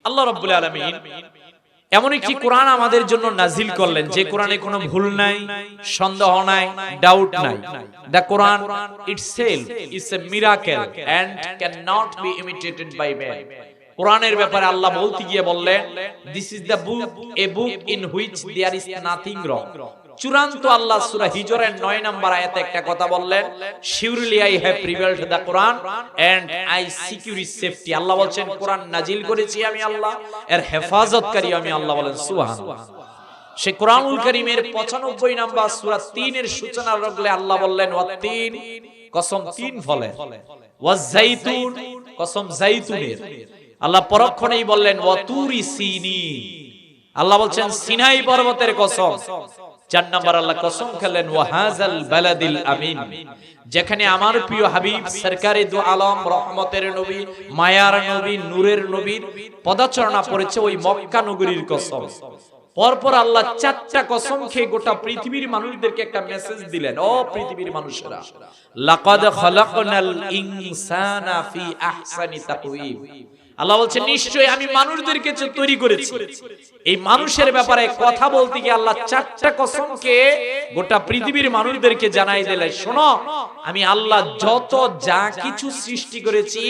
আল্লাহ রাব্বুল আলামিন এমন একটি কোরআন আমাদের জন্য নাজিল করলেন যে কোরআনে কোনো ভুল নাই, সন্দেহ নাই, ডাউট নাই। The Quran itself is a miracle and cannot be imitated by man. কোরআনের ব্যাপারে আল্লাহ বলতে গিয়ে বললেন, this is the book, a book in which there is nothing wrong. চূড়ান্ত আল্লাহ সূরা হিজরের 9 নম্বর আয়াতে একটা কথা বললেন, surely I have prevailed the Quran and I secure its safety. আল্লাহ বলেন কোরআন নাজিল করেছি আমি আল্লাহ, এর হেফাজতকারী আমি আল্লাহ। বলেন সুবহানাল্লাহ। সে কোরআনুল কারীমের 95 নম্বর সূরা 3 এর সূচনা লগ্নে আল্লাহ বললেন ওয়াত-তিন, কসম তিন ফলের, ওয়াজ-জাইতুন, কসম জাইতুনের। আল্লাহ পরক্ষণেই বললেন ওয়াতুরি সিনিন, আল্লাহ বলছেন সিনাই পর্বতের কসম। 4 নম্বর আল্লাহ কসম খেলেন ওয়াহাজাল বালাদিল আমিন, যেখানে আমার প্রিয় হাবিব সরকারে দু আলম, রহমতের নবী, মায়ার নবী, নূরের নবীর পদাচরণা পড়েছে ওই মক্কা নগরীর কসম। পরপর আল্লাহ 4টা কসম খেয়ে গোটা পৃথিবীর মানুষদেরকে একটা মেসেজ দিলেন, ও পৃথিবীর মানুষেরা, লাকাদ খালাকনাল ইনসানা ফি আহসানি তাকওয়িম। আল্লাহ বলছেন নিশ্চয়ই আমি মানুষদেরকে তৈরি করেছি। এই মানুষের ব্যাপারে কথা বলতে গিয়ে আল্লাহ 4টা কসমকে গোটা পৃথিবীর মানুষদেরকে জানাই দিলেন, শোনো আমি আল্লাহ যত যা কিছু সৃষ্টি করেছি,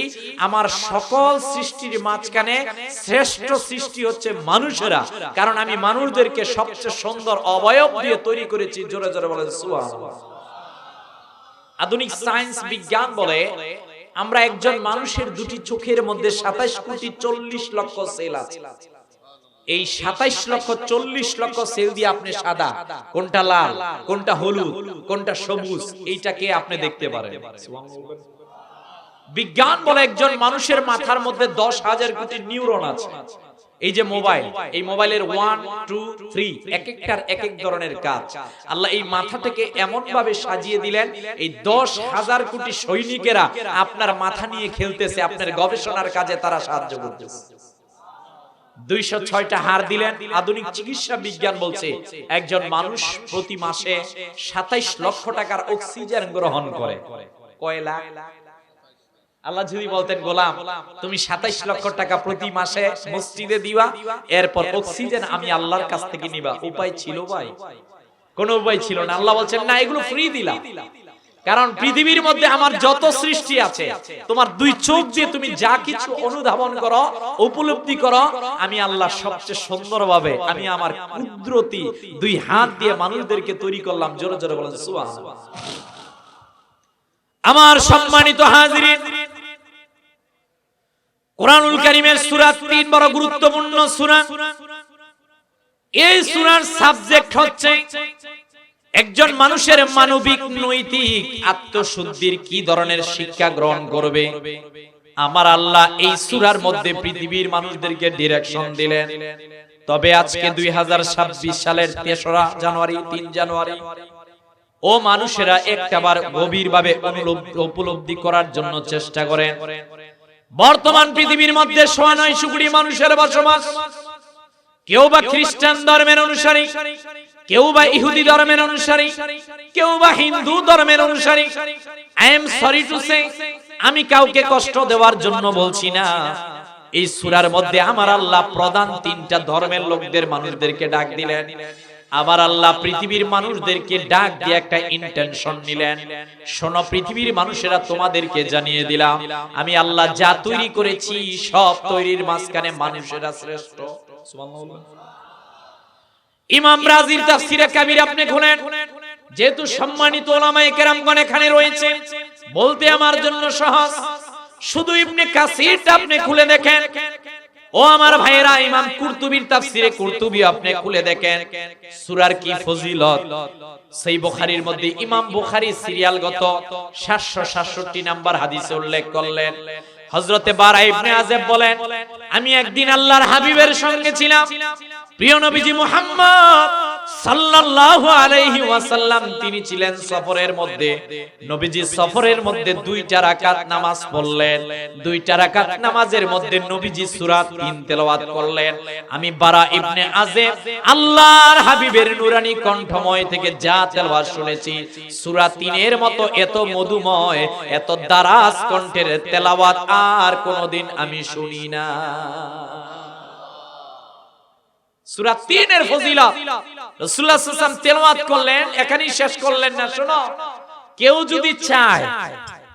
আমার সকল সৃষ্টির মাঝখানে শ্রেষ্ঠ সৃষ্টি হচ্ছে মানুষেরা, কারণ আমি মানুষদেরকে সবচেয়ে সুন্দর অবয়ব দিয়ে তৈরি করেছি। জোরে জোরে বলেন সুবহানাল্লাহ। আধুনিক সায়েন্স বিজ্ঞান বলে আমরা একজন মানুষের দুটি চোখের মধ্যে 27 কোটি 40 লক্ষ সেল আছে। এই 27 লক্ষ 40 লক্ষ সেল দিয়ে আপনি সাদা, কোনটা লাল, কোনটা হলুদ, কোনটা সবুজ, এইটাকে আপনি দেখতে পারেন। বিজ্ঞান বলে একজন মানুষের মাথার মধ্যে 10,000 কোটি নিউরন আছে। এই যে মোবাইল, এই মোবাইলের 1, 2, 3 এক একটার এক এক ধরনের কাজ। আল্লাহ এই মাথাটাকে এমন ভাবে সাজিয়ে দিলেন, এই 10,000 কোটি সৈনিকেরা আপনার মাথা নিয়ে খেলতেছে, আপনার গবেষণার কাজে তারা সাহায্য করতেছে। 206টা হাড় দিলেন। আধুনিক চিকিৎসা বিজ্ঞান বলছে একজন মানুষ প্রতি মাসে 27 লক্ষ টাকার অক্সিজেন গ্রহণ করে। কয় লাখ? আল্লাহ যদি বলতেন গোলাম তুমি 27 লক্ষ টাকা প্রতি মাসে মসজিদে দিবা, এরপর অক্সিজেন আমি আল্লাহর কাছ থেকে নিবা, উপায় ছিল ভাই? কোনো উপায় ছিল না। আল্লাহ বলছেন না, এগুলো ফ্রি দিলাম, কারণ পৃথিবীর মধ্যে আমার যত সৃষ্টি আছে, তোমার 2 চোখ দিয়ে তুমি যা কিছু অনুধাবন করো, উপলব্ধি করো, আমি আল্লাহ সবচেয়ে সুন্দরভাবে আমি আমার কুদরতি 2 হাত দিয়ে মানুষদেরকে তৈরি করলাম। জোরে জোরে বলেন সুবহানাল্লাহ। আমার সম্মানিত হাজিরিন, কোরআনুল কারীমের সূরা 3 বড় গুরুত্বপূর্ণ সূরা। এই সূরার সাবজেক্ট হচ্ছে একজন মানুষের মানবিক নৈতিক আত্মশুদ্ধির কি ধরনের শিক্ষা গ্রহণ করবে। আমার আল্লাহ এই সূরার মধ্যে পৃথিবীর মানুষদেরকে ডিরেকশন দিলেন। তবে আজকে 2026 সালের 3রা জানুয়ারি, 3 জানুয়ারি, ও মানুষেরা একটাবার গভীরভাবে উপলব্ধি করার জন্য চেষ্টা করেন। বর্তমান পৃথিবীর মধ্যে 9.5 কোটি মানুষের বসবাস। কেউ বা খ্রিস্টান ধর্মের অনুসারী, কেউ বা ইহুদি ধর্মের অনুসারী, কেউ বা হিন্দু ধর্মের অনুসারী। I am sorry to say, আমি কাউকে কষ্ট দেওয়ার জন্য বলছি না। এই সূরার মধ্যে আমার আল্লাহ প্রধান 3টা ধর্মের লোকদের, মানুষদেরকে ডাক দিলেন। আবার আল্লাহ পৃথিবীর মানুষদেরকে ডাক দিয়ে একটা ইন্টেনশন নিলেন, শোনো পৃথিবীর মানুষেরা, তোমাদেরকে জানিয়ে দিলাম আমি আল্লাহ যা তৈরি করেছি সব তৈরির মাঝখানে মানুষেরা শ্রেষ্ঠ। সুবহানাল্লাহ। ইমাম রাজির তাফসীরে কাবীর আপনি খুলেন, যেহেতু সম্মানিত উলামায়ে কেরামগণ এখানে রয়েছে, বলতে আমার জন্য সহজ। শুধু ইবনে কাসিরটা আপনি খুলে দেখেন। ও আমার ভাইয়েরা, ইমাম কুরতুবীর তাফসীরে কুরতুবী আপনি খুলে দেখেন, সূরার কি ফজিলত। সেই বুখারীর মধ্যে ইমাম বুখারী সিরিয়ালগত 767 নাম্বার হাদিসে উল্লেখ করলেন, হযরতে বারা ইবনে আযিব বলেন, আমি একদিন আল্লাহর হাবিবের সঙ্গে ছিলাম। প্রিয় নবীজি মুহাম্মদ সাল্লাল্লাহু আলাইহি ওয়াসাল্লাম তিনি ছিলেন সফরের মধ্যে। নবীজি সফরের মধ্যে 2টা রাকাত নামাজ পড়লেন। 2টা রাকাত নামাজের মধ্যে নবীজি সূরা 3 তেলাওয়াত করলেন। আমি বারা ইবনে আযিব আল্লাহর হাবিবের নুরানি কণ্ঠময় থেকে যা তেলাওয়াত শুনেছি, সূরা 3 এর মতো এত মধুময়, এত দারাজ কণ্ঠের তেলাওয়াত আর কোনদিন আমি শুনি না। সূরা 3 এর ফজিলত রাসূলুল্লাহ সাল্লাল্লাহু আলাইহি ওয়াসাল্লাম তেলাওয়াত করলেন, এখানেই শেষ করলেন না। শোনো, কেউ যদি চায়,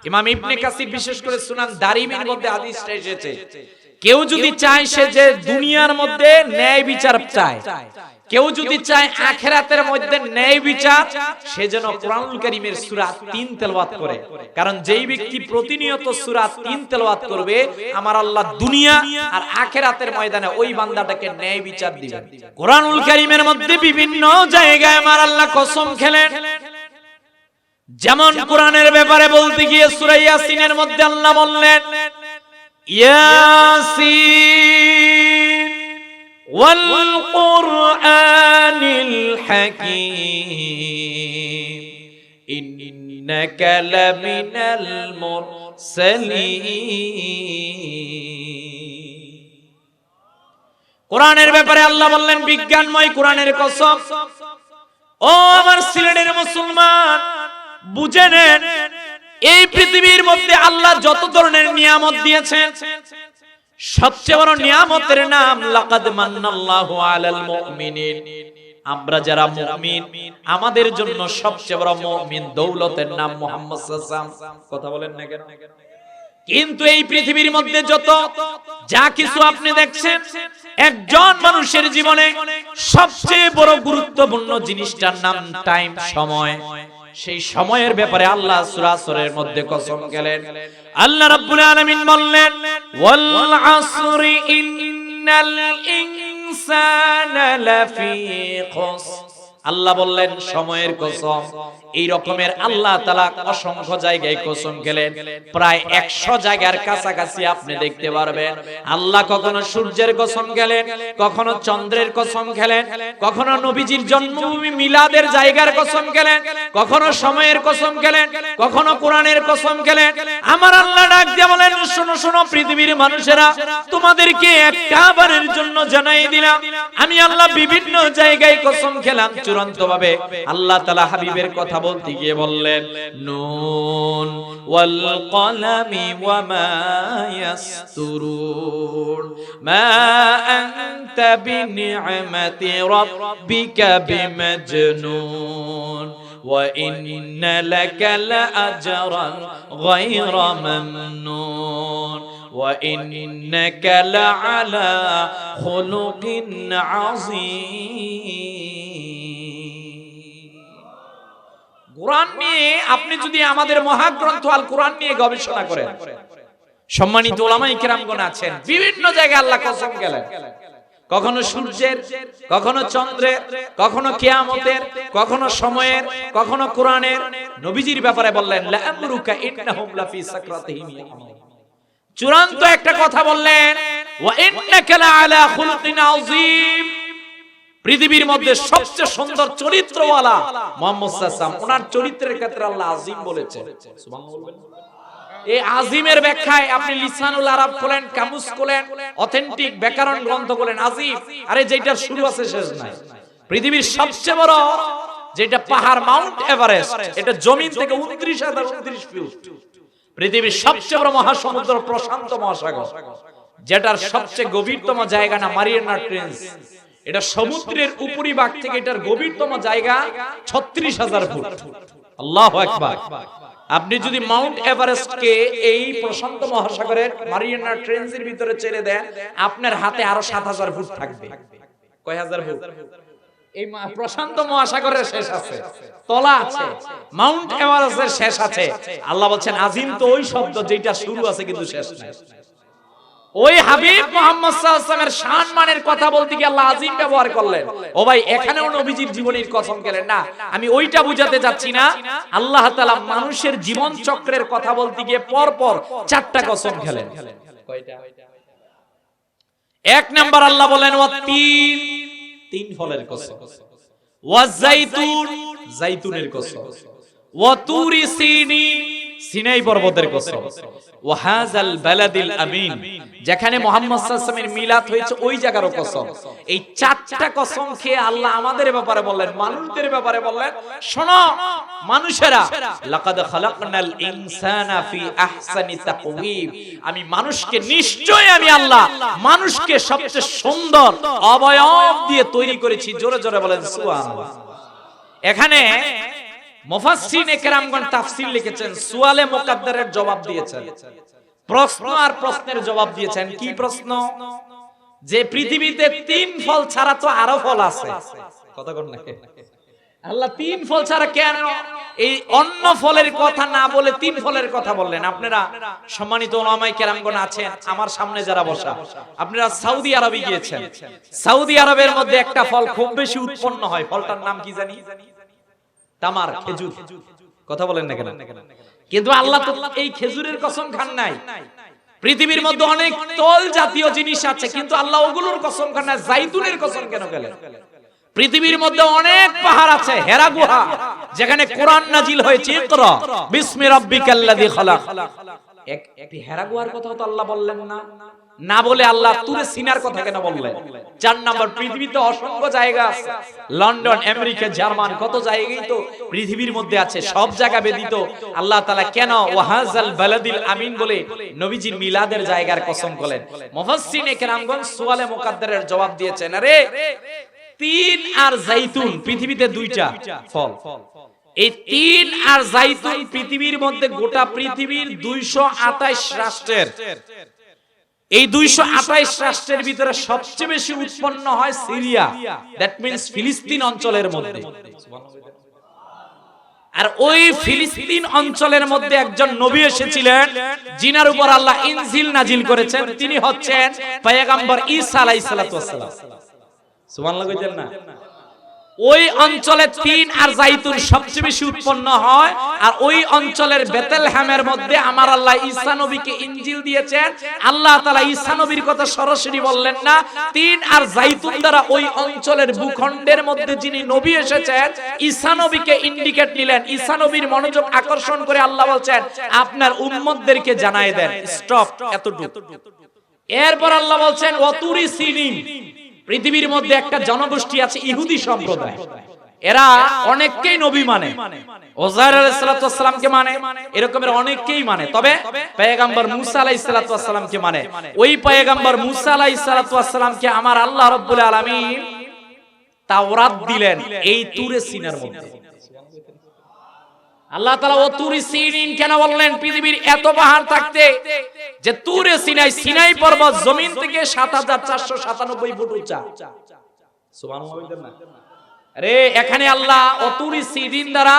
ইমাম ইবনে কাসির বিশেষ করে সুনান দারিমির মধ্যে হাদিসটা এসেছে, কেউ যদি চায় সে যে দুনিয়ার মধ্যে ন্যায় বিচার চায়, কেউ যদি চায় আখিরাতের মধ্যে ন্যায় বিচার, সে যেন কোরআনুল কারীমের সূরা 3 তেলাওয়াত করে। কারণ যেই ব্যক্তি প্রতিনিয়ত সূরা 3 তেলাওয়াত করবে, আমার আল্লাহ দুনিয়া আর আখিরাতের ময়দানে ওই বান্দাটাকে ন্যায় বিচার দিবেন। কোরআনুল কারীমের মধ্যে বিভিন্ন জায়গায় আমার আল্লাহ কসম খেলেন। যেমন কোরআনের ব্যাপারে বলতে গিয়ে সূরা ইয়াসিনের মধ্যে আল্লাহ বললেন, ইয়াসিন ওয়াল কুরআনিল হাকীম ইন্নাকা লামিনাল মুরসালিন। কোরআনের ব্যাপারে আল্লাহ বললেন বিজ্ঞানময় কোরআনের কসম। ও আমার সিলেটের মুসলমান, বুঝে নেন, এই পৃথিবীর মধ্যে আল্লাহ যত ধরনের নিয়ামত দিয়েছেন, সবচেয়ে বড় নিয়ামতের নাম লাকাদ মান্নাল্লাহু আলাল মুমিনিন। আমরা যারা মুমিন, আমাদের জন্য সবচেয়ে বড় মুমিন দৌলতের নাম মুহাম্মদ সাল্লাল্লাহু আলাইহি ওয়াসাল্লাম। কথা বলেন না কেন? কিন্তু এই পৃথিবীর মধ্যে যত যা কিছু আপনি দেখছেন, একজন মানুষের জীবনে সবচেয়ে বড় গুরুত্বপূর্ণ জিনিসটার নাম টাইম, সময়। সেই সময়ের ব্যাপারে আল্লাহ সূরা আসরের মধ্যে কসম খেলেন। আল্লাহ রাব্বুল আলামিন বললেন, ওয়াল আসরি ইন্নাল ইনসানা লাফি খুসর। আল্লাহ বললেন সময়ের কসম। এই রকমের আল্লাহ তাআলা অসংখ্য জায়গায় কসম খেলেন, প্রায় 100 জায়গার কাছাকাছি আপনি দেখতে পারবেন। আল্লাহ কখনো সূর্যের কসম খেলেন, কখনো চন্দ্রের কসম খেলেন, কখনো নবীজির জন্মভূমি মিলাদের জায়গার কসম খেলেন, কখনো সময়ের কসম খেলেন, কখনো কোরআনের কসম খেলেন। আমার আল্লাহ ডাক দিয়ে বলেন, শোনো শোনো পৃথিবীর মানুষেরা, তোমাদেরকে একটা বারের জন্য জানাই দিলাম, আমি আল্লাহ বিভিন্ন জায়গায় কসম খেলাম চূড়ান্ত ভাবে। আল্লাহ তাআলা হাবিবের কথা বলতে গিয়ে বললেন, নুন ওয়াল কলামি ওয়া মা ইয়াসতুরুন মা আনতা বিনি'মাতি রাব্বিকা বিমাজনুন ওয়া ইন্না লাকা লাআজরান গায়রা মামনুন ওয়া ইন্নাকা লাআলা খুলুকিন আযীম। কোরআন নিয়ে আপনি যদি আমাদের মহাগ্রন্থ আল কোরআন নিয়ে গবেষণা করেন, সম্মানিত উলামায়ে কিরামগণ আছেন, বিভিন্ন জায়গায় আল্লাহ কসম খেলেন। কখনো সূর্যের, কখনো চন্দ্রের, কখনো কিয়ামতের, কখনো সময়ের, কখনো কোরআনের। নবীজির ব্যাপারে বললেন, লা আমরুকা ইন্নাহুম লাফি সাকরাতিহিম ইয়ামাউন। চূড়ান্ত একটা কথা বললেন, ওয়া ইন্নাকা লাআলা খুলুকিন আযীম। পৃথিবীর মধ্যে সবচেয়ে সুন্দর চরিত্রওয়ালা মুহাম্মদ সাল্লাল্লাহু আলাইহি ওয়াসাল্লাম, ওনার চরিত্রের ক্ষেত্রে আল্লাহ আযীম বলেছেন। সুবহানাল্লাহ বলবেন। এই আযীমের ব্যাখ্যায় আপনি লিসানুল আরব খোলেন, কামুস খোলেন, অথেন্টিক ব্যাকরণ গ্রন্থ খোলেন, আযীম, আরে যেটার শুরু আছে শেষ নাই। পৃথিবীর সবচেয়ে বড় যেটা পাহাড় মাউন্ট এভারেস্ট, এটা জমিন থেকে 29,029 ফিট। পৃথিবীর সবচেয়ে বড় মহাসমুদ্র প্রশান্ত মহাসাগর, যেটার সবচেয়ে গভীরতম জায়গা না মারিয়ানা ট্রেঞ্চ, এটা সমুদ্রের উপরিভাগ থেকে এটার গভীরতম জায়গা 36,000 ফুট। আল্লাহু আকবার। আপনি যদি মাউন্ট এভারেস্টকে এই প্রশান্ত মহাসাগরের মারিয়ানা ট্রেঞ্চের ভিতরে ছেড়ে দেন, আপনার হাতে আরো 7,000 ফুট থাকবে। কয় হাজার ফুট? এই প্রশান্ত মহাসাগরের শেষ আছে, তলা আছে, মাউন্ট এভারেস্টের শেষ আছে। আল্লাহ বলছেন আযীম তো ওই শব্দ যেটা শুরু আছে কিন্তু শেষ নাই। ওই হাবিব মুহাম্মদ সাল্লাল্লাহু আলাইহি ওয়াসাল্লামের সম্মানের কথা বলতে গিয়ে আল্লাহ আযীম ব্যবহার করলেন। ও ভাই, এখানেও নবীজির জীবনের কসম খেলেন না, আমি ওইটা বুঝাতে যাচ্ছি না। আল্লাহ তাআলা মানুষের জীবন চক্রের কথা বলতে গিয়ে পর পর 4টা কসম খেলেন। কয়টা? এক নাম্বার আল্লাহ বলেন ওয়াতিন, 3 ফলের কসম, ওয়াজাইতুন, জাইতুনের কসম, ওয়াতুরি সিনিন, সিনাই পর্বতের কসম, ওয়া হাযাল বালাদিল আমিন, যেখানে মুহাম্মদ সাল্লাল্লাহু আলাইহি ওয়াসাল্লামের মিলাদ হয়েছে ওই জায়গারও কসম। এই চারটা কসম খেয়ে আল্লাহ আমাদের ব্যাপারে বললেন, মানুষদের ব্যাপারে বললেন, শোনো মানুষেরা, লাকাদ খালাকনাল ইনসানা ফি আহসানি তাকওয়িম, আমি মানুষকে নিশ্চয় আমি আল্লাহ মানুষকে সবচেয়ে সুন্দর অবয়ব দিয়ে তৈরি করেছি। জোরে জোরে বলেন সুবহানাল্লাহ। এখানে মুফাসসিরিনে কেরামগণ তাফসীর লিখেছেন, সুয়ালে মুকাদ্দারের জবাব দিয়েছেন, প্রশ্ন আর প্রশ্নের জবাব দিয়েছেন। কি প্রশ্ন? যে পৃথিবীতে 3 ফল ছাড়া তো আরো ফল আছে, কথা কোন নাকি? আল্লাহ 3 ফল ছাড়া কেন এই অন্য ফলের কথা না বলে 3 ফলের কথা বললেন? আপনারা সম্মানিত উলামায়ে কেরামগণ আছেন আমার সামনে যারা বসা, আপনারা সৌদি আরবে গিয়েছেন। সৌদি আরবের মধ্যে একটা ফল খুব বেশি উৎপন্ন হয়, ফলটার নাম কি জানি? তামার, খেজুর। কথা বলেন না কেন? কিন্তু আল্লাহ তো এই খেজুরের কসম খান নাই। পৃথিবীর মধ্যে অনেক তল জাতীয় জিনিস আছে, কিন্তু আল্লাহ ওগুলোর কসম খান না। জাইতুনের কসম কেন গেলেন? পৃথিবীর মধ্যে অনেক পাহাড় আছে, হেরা গুহা, যেখানে কোরআন নাজিল হয়েছে, ইকরা বিসমি রাব্বিকাল্লাযী খালাক। একটি হেরা গুহার কথা তো আল্লাহ বললেন না, না বলে আল্লাহ তুরে সিনার কথা কেন বললেন? 4 নাম্বার, পৃথিবীতে অসংখ্য জায়গা আছে, লন্ডন, আমেরিকা, জার্মান, কত জায়গায় তো পৃথিবীর মধ্যে আছে, সব জায়গা ব্যতীত আল্লাহ তাআলা কেন ওয়াহাজাল বালাদিল আমিন বলে নবীজির মিলাদের জায়গার কসম করলেন? মুফাসসিরিনে কেরামগণ সুয়ালে মুকাদ্দারের জবাব দিয়েছেন, আরে 3 আর জাইতুন পৃথিবীতে 2টা ফল। এই 3 আর জাইতুন পৃথিবীর মধ্যে, গোটা পৃথিবীর 228 রাষ্ট্রের, এই 228 রাষ্ট্রের ভিতরে সবচেয়ে বেশি উৎপন্ন হয় সিরিয়া, দ্যাট মিন্স ফিলিস্তিন অঞ্চলের মধ্যে। আর ওই ফিলিস্তিন অঞ্চলের মধ্যে একজন নবী এসেছিলেন, যিনার উপর আল্লাহ ইনজিল নাজিল করেছেন, তিনি হচ্ছেন পয়গম্বর ঈসা আলাইহিস সালাতু ওয়াস সালাম। সুবহানাল্লাহ কইতেন না? ওই অঞ্চলে 3 আর জাইতুন সবচেয়ে বেশি উৎপন্ন হয়, আর ওই অঞ্চলের বেতেলহেমের মধ্যে আমার আল্লাহ ঈসা নবীকে ইনজিল দিয়েছেন। আল্লাহ তাআলা ঈসা নবীর কথা সরাসরি বললেন না, 3 আর জাইতুন দ্বারা ওই অঞ্চলের ভূখণ্ডের মধ্যে যিনি নবী এসেছেন ঈসা নবীকে ইন্ডিকেট নিলেন। ঈসা নবীর মনোযোগ আকর্ষণ করে আল্লাহ বলছেন, আপনার উম্মতদেরকে জানায় দেন, স্টপ, এতটুকু। এরপর আল্লাহ বলছেন, ওয়াতুরি সিনিন, পৃথিবীর মধ্যে একটা জনগোষ্ঠী আছে ইহুদি সম্প্রদায়, এরা অনেককেই নবী মানে, ওজাইর আলাইহিস সালাতু ওয়াস সালামকে মানে, এরকমের অনেককেই মানে, তবে পয়গম্বর মুসা আলাইহিস সালাতু ওয়াস সালামকে মানে। ওই পয়গম্বর মুসা আলাইহিস সালাতু ওয়াস সালামকে আমার আল্লাহ রাব্বুল আলামিন তাওরাত দিলেন এই তুরে সিনার মধ্যে। আল্লাহ তাআলা ও তুরি সিনিন কেন বললেন? পৃথিবীর এত পাহাড় থাকতে যে তুরে সিনাই, সিনাই পর্বত জমিন থেকে ৭৪৯৭ ফুট উঁচা। সুবহানাল্লাহ। আরে এখানে আল্লাহ ও তুরি সিনিন দ্বারা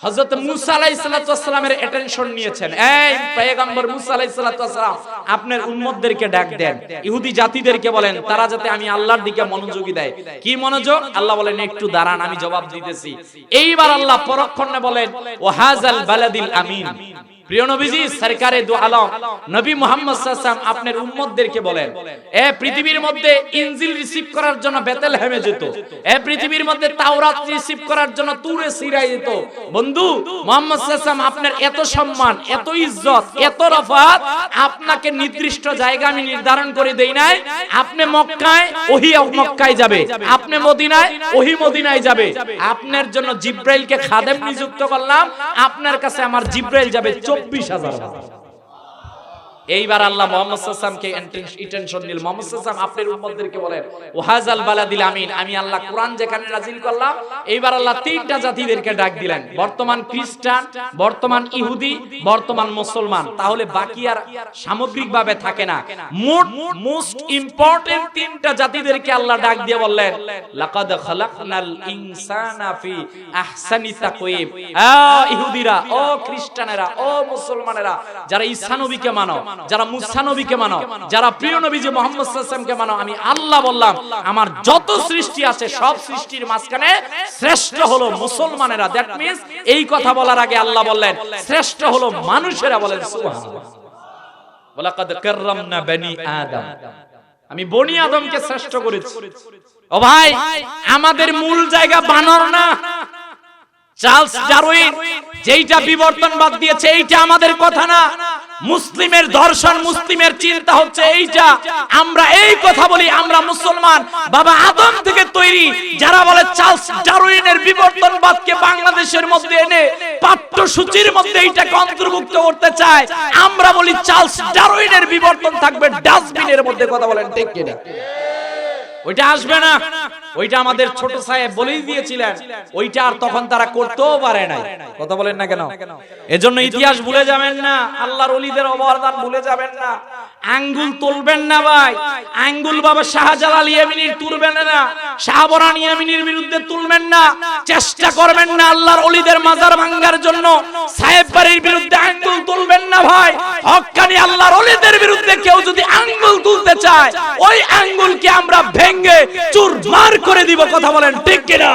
হযরত মুসা আলাইহিস সালাতু ওয়াস সালামের অ্যাটেনশন নিয়েছেন। এই পয়গম্বর মুসা আলাইহিস সালাতু ওয়াস সালাম, আপনার উম্মতদেরকে ডাক দেন, ইহুদি জাতিদেরকে বলেন তারা যাতে আমি আল্লাহর দিকে মনোযোগী দেয়। কি মনোযোগ? আল্লাহ বলেন একটু দাঁড়ান, আমি জবাব দিতেছি। এইবার আল্লাহ পরক্ষণে বলেন, ওয়াহাজাল বালাদিল আমিন, প্রিয় নবীজি সরকারে দু আলম নবী মুহাম্মদ সাল্লাল্লাহু আলাইহি ওয়াসাল্লাম আপনার উম্মতদেরকে বলেন, এ পৃথিবীর মধ্যে ইনজিল রিসিভ করার জন্য বেতেলহেমে যেত, এ পৃথিবীর মধ্যে তাওরাত রিসিভ করার জন্য তুরে সিরায় যেত। বন্ধু মুহাম্মদ সাল্লাল্লাহু আলাইহি ওয়াসাল্লাম, আপনার এত সম্মান, এত ইজ্জত, এত রফাত, আপনাকে নির্দিষ্ট জায়গা আমি নির্ধারণ করে দেই নাই। আপনি মক্কায়, ওহী মক্কায় যাবে, আপনি মদিনায়, ওহী মদিনায় যাবে। আপনার জন্য জিব্রাইলকে খাদেম নিযুক্ত করলাম, আপনার কাছে আমার জিব্রাইল যাবে ২৪,০০০ বার। এইবার আল্লাহ মুহাম্মদ সাল্লাল্লাহু আলাইহি ওয়াসাল্লামকে ইন্টেনশন নিল, মুহাম্মদ সাল্লাল্লাহু আলাইহি ওয়াসাল্লাম আপনার উম্মতদেরকে বলেন, ওয়াহাজাল বালাদিল আমিন, আমি আল্লাহ কোরআন যেখানে নাযিল করলাম। এইবার আল্লাহ 3টা জাতিদেরকে ডাক দিলেন, বর্তমান খ্রিস্টান, বর্তমান ইহুদি, বর্তমান মুসলমান। তাহলে বাকি আর সামগ্রিকভাবে থাকে না, মোস্ট ইম্পর্টেন্ট 3টা জাতিদেরকে আল্লাহ ডাক দিয়ে বললেন, লাকাদ খালাকনাল ইনসানা ফি আহসানি তাকওয়িম। ইহুদিরা, ও খ্রিস্টানেরা, ও মুসলমানেরা, যারা ঈসা নবীকে মানো, যারা মুসা নবীকে মানো, যারা প্রিয় নবীজি মুহাম্মদ সাল্লাল্লাহু আলাইহি ওয়াসাল্লামকে মানো, আমি আল্লাহ বললাম আমার যত সৃষ্টি আছে সব সৃষ্টির মাঝখানে শ্রেষ্ঠ হলো মুসলমানেরা। দ্যাট মিন্স এই কথা বলার আগে আল্লাহ বললেন শ্রেষ্ঠ হলো মানুষেরা। বলেন সুবহানাল্লাহ। ওয়ালাকাদ কাররামনা বনি আদম, আমি বনি আদমকে শ্রেষ্ঠ করেছি। ও ভাই, আমাদের মূল জায়গা বানর না। চার্লস ডারউইন যেইটা বিবর্তনবাদ দিয়েছে এইটা আমাদের কথা না। মুসলিমের দর্শন, মুসলিমের চিন্তা হচ্ছে এইটা। আমরা এই কথা বলি, আমরা মুসলমান, বাবা আদম থেকে তৈরি। যারা বলে চার্লস ডারউইনের বিবর্তনবাদকে বাংলাদেশের মধ্যে এনে পাঠ্যসূচির মধ্যে এইটাকে অন্তর্ভুক্ত করতে চায়, আমরা বলি চার্লস ডারউইনের বিবর্তন থাকবে ডাস্টবিনের মধ্যে। কথা বলেন ঠিক কিনা? ওইটা আসবে না। ওইটা আমাদের ছোট সাহেব বলেই দিয়েছিলেন, ওইটা আর তখন তারা করতেও পারে নাই। কথা বলেন না কেন? এজন্য ইতিহাস ভুলে যাবেন না, আল্লাহর ওলিদের অবদান ভুলে যাবেন না। আঙ্গুল তুলবেন না ভাই, আঙ্গুল বাবা শাহজালাল ইয়ামিনীর তুলবেন না, শাহবরান ইয়ামিনীর বিরুদ্ধে তুলবেন না। চেষ্টা করবেন না আল্লাহর ওলিদের মাজার ভাঙার জন্য। সাহেব বাড়ির বিরুদ্ধে আঙ্গুল তুলবেন না ভাই। হক্কানি আল্লাহর ওলিদের বিরুদ্ধে কেউ যদি আঙ্গুল তুলতে চায়, ওই আঙ্গুলকে আমরা ভেঙে চুরমার করে দিব। কথা বলেন ঠিক কিনা?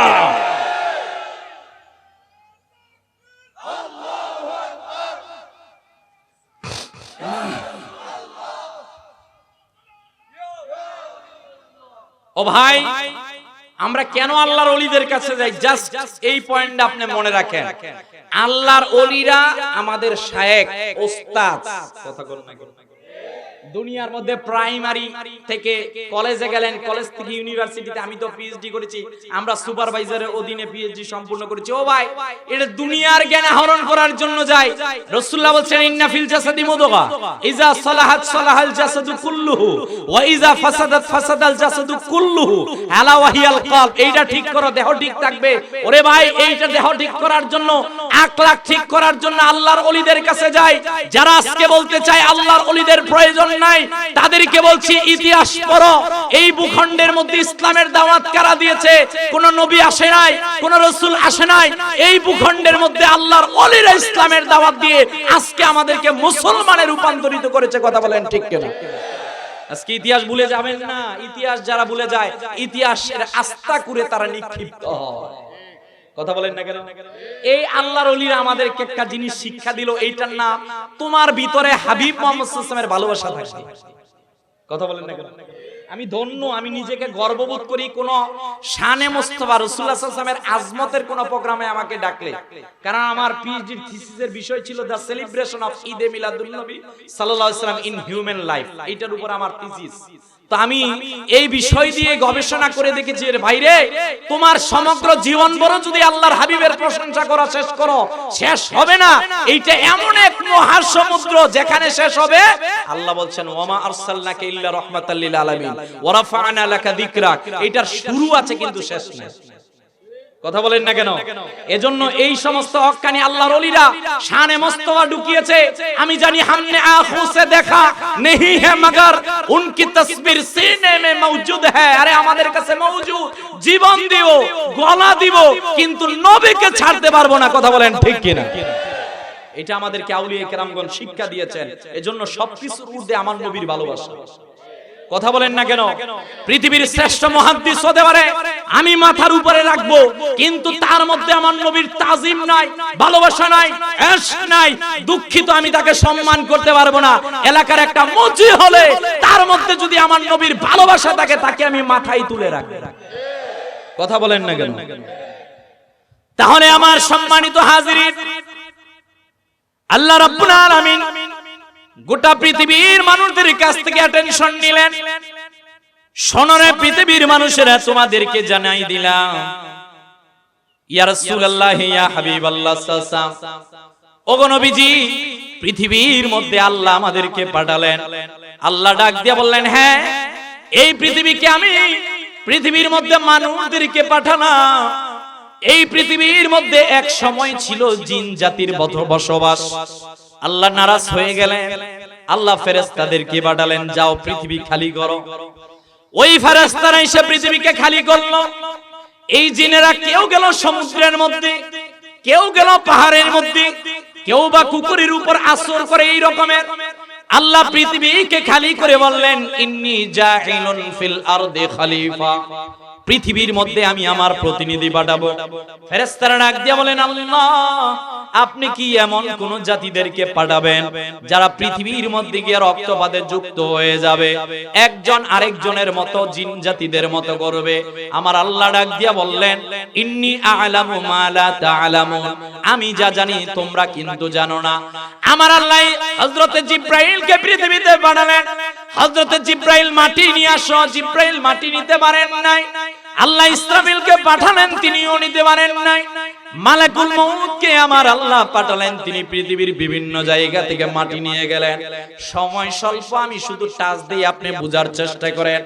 ও ভাই, আমরা কেন আল্লাহর ওলিদের কাছে যাই? জাস্ট এই পয়েন্টটা আপনি মনে রাখেন। আল্লাহর ওলিরা আমাদের শায়েখ, ওস্তাদ। কথা বলেন না? দুনিয়ার মধ্যে প্রাইমারি থেকে কলেজে গেলেন, কলেজ থেকে ইউনিভার্সিটিতে, আমি তো পিএইচডি করেছি, আমরা সুপারভাইজারের অধীনে পিএইচডি সম্পূর্ণ করেছি। ও ভাই, এটা দুনিয়ার জ্ঞান আহরণ করার জন্য যায়। রাসূলুল্লাহ বলেন, ইন্না ফিল জাসাদি মুদগা ইজা সালাহাত সালাহাল জাসাদু কুল্লুহু ওয়া ইজা ফাসাদাত ফাসাদাল জাসাদু কুল্লুহু আলা ওয়াহিয়াল কলব। এইটা ঠিক করো, দেহ ঠিক থাকবে। ওরে ভাই, এইটা দেহ ঠিক করার জন্য, আকলাক ঠিক করার জন্য আল্লাহর ওলিদের কাছে যায়। যারা আজকে বলতে চায় আল্লাহর ওলিদের প্রয়োজন নাই, তাদেরকে বলছি ইতিহাস পড়ো। এই ভূখণ্ডের মধ্যে ইসলামের দাওয়াত কারা দিয়েছে? কোন নবী আসে নাই, কোন রাসূল আসে নাই। এই ভূখণ্ডের মধ্যে আল্লাহর ওলিরা ইসলামের দাওয়াত দিয়ে আজকে আমাদেরকে মুসলমানে রূপান্তরিত করেছে। কথা বলেন ঠিক কিনা? আজকে ইতিহাস ভুলে যাবেন না। ইতিহাস যারা ভুলে যায়, ইতিহাসের আস্থা করে তারা নিক্ষিপ্ত হয়। কথা বলেন না কেন? এই আল্লাহর ওলিরা আমাদেরকে একটা জিনিস শিক্ষা দিল, এইটার নাম তোমার ভিতরে হাবিব মুহাম্মদ সাল্লাল্লাহু আলাইহি ওয়াসাল্লামের ভালোবাসা থাকবে। কথা বলেন না কেন? আমি ধন্য, আমি নিজেকে গর্ববোধ করি কোন শানে মুস্তাফা রাসূলুল্লাহ সাল্লাল্লাহু আলাইহি ওয়াসাল্লামের আজমতের কোন প্রোগ্রামে আমাকে ডাকলে। কারণ আমার পিএইচডি থিসিসের বিষয় ছিল দ্য সেলিব্রেশন অফ ঈদে মিলাদুন নবী সাল্লাল্লাহু আলাইহি ওয়াসাল্লাম ইন হিউম্যান লাইফ। এইটার উপর আমার থিসিস। তো আমি এই বিষয় দিয়ে গবেষণা করে দেখেছি, এর ভাইরে তোমার সমগ্র জীবন ভর যদি আল্লাহর হাবিবের প্রশংসা করা শেষ করো, শেষ হবে না। এইটা এমন এক মহাসমুদ্র যেখানে শেষ হবে। আল্লাহ বলছেন, ওয়ামা আরসালনাকা ইল্লা রাহমাতাল লিল আলামিন ওয়া রাফা'না লাকা যিকরাক। এটার শুরু আছে কিন্তু শেষ নেই। কথা বলেন না কেন? এজন্য এই সমস্ত হক্কানি আল্লাহর ওলিরা শানে মুস্তাফা ঢুকিয়েছে। আমি জানি हमने आंखों से देखा नहीं है मगर उनकी तस्वीर सीने में मौजूद है। আরে আমাদের কাছে মওজুদ, জীবন দিব, গলা দিব, কিন্তু নবীকে ছাড়তে পারবো না। কথা বলেন ঠিক কিনা? এটা আমাদেরকে আউলিয়া কেরামগণ শিক্ষা দিয়েছেন। এজন্য সবকিছুর ঊর্ধ্বে আমার নবীর ভালোবাসা। কথা বলেন না কেন? পৃথিবীর শ্রেষ্ঠ মুহাদ্দিস হতে পারে, আমি মাথার উপরে রাখবো, কিন্তু তার মধ্যে আমার নবীর তাজিম নাই, ভালোবাসা নাই, ইশক নাই। দুঃখিত, আমি তাকে সম্মান করতে পারবো না। এলাকার একটা মুজি হলে তার মধ্যে যদি আমার নবীর ভালোবাসা থাকে, তাকে আমি মাথায় তুলে রাখবো। কথা বলেন না কেন? তাহলে আমার সম্মানিত হাজিরিন, আল্লাহ রাব্বুল আলামিন গোটা পৃথিবীর মানুষদের কাছ থেকে অ্যাটেনশন নিলেন। শোনরে পৃথিবীর মানুষেরা, তোমাদেরকে জানাই দিলাম, ইয়া রাসূলুল্লাহ, ইয়া হাবিবাল্লাহ সাল্লাল্লাহু আলাইহি ওয়াসাল্লাম, ওগো নবীজি, পৃথিবীর মধ্যে আল্লাহ আমাদেরকে পাঠালেন। আল্লাহ ডাক দিয়ে বললেন, হ্যাঁ, এই পৃথিবীকে আমি পৃথিবীর মধ্যে মানুষদেরকে পাঠালাম। এই পৃথিবীর মধ্যে এক সময় ছিল জিন জাতির বসবাস। আল্লাহ নারাজ হয়ে গেলেন। আল্লাহ ফেরেশতাদেরকে পাঠালেন, যাও পৃথিবী খালি করো। ওই ফেরেশতারা এসে পৃথিবীকে খালি করলো। এই জিনেরা কেউ গেল সমুদ্রের মধ্যে, কেউ গেল পাহাড়ের মধ্যে, কেউ বা কুকুরের উপর আসর করে। এই রকমের আল্লাহ পৃথিবীকে খালি করে বললেন, ইন্নী জাইলুন ফিল আরদি খলিফা, পৃথিবীর মধ্যে আমি আমার প্রতিনিধি পাঠাবো। ফেরেশতারা ডাক দিয়ে বলেন, আল্লাহ, আপনি কি এমন কোন জাতিদেরকে পাঠাবেন যারা পৃথিবীর মধ্যে গিয়ে রক্তপাতে যুক্ত হয়ে যাবে, একজন আরেকজনের মতো জিন জাতিদের মতো করবে? আমার আল্লাহ ডাক দিয়া বললেন, ইন্নী আ'লামু মা লা তা'লামুন, আমি যা জানি তোমরা কিন্তু জানো না। আমার আল্লাহ হযরত জিবরাইলকে পৃথিবীতে পাঠালেন। হযরত জিবরাইল মাটি নিয়ে আসো, জিবরাইল মাটি নিতে পারেন নাই। আল্লাহ ইসরাফিলকে পাঠালেন, তিনিও নিতে পারেন নাই। মালাকুল মউতকে আমার আল্লাহ পাঠালেন, তিনি পৃথিবীর বিভিন্ন জায়গা থেকে মাটি নিয়ে গেলেন। সময় স্বল্প, আমি শুধু টাচ দিয়ে আপনি বোঝার চেষ্টা করেন।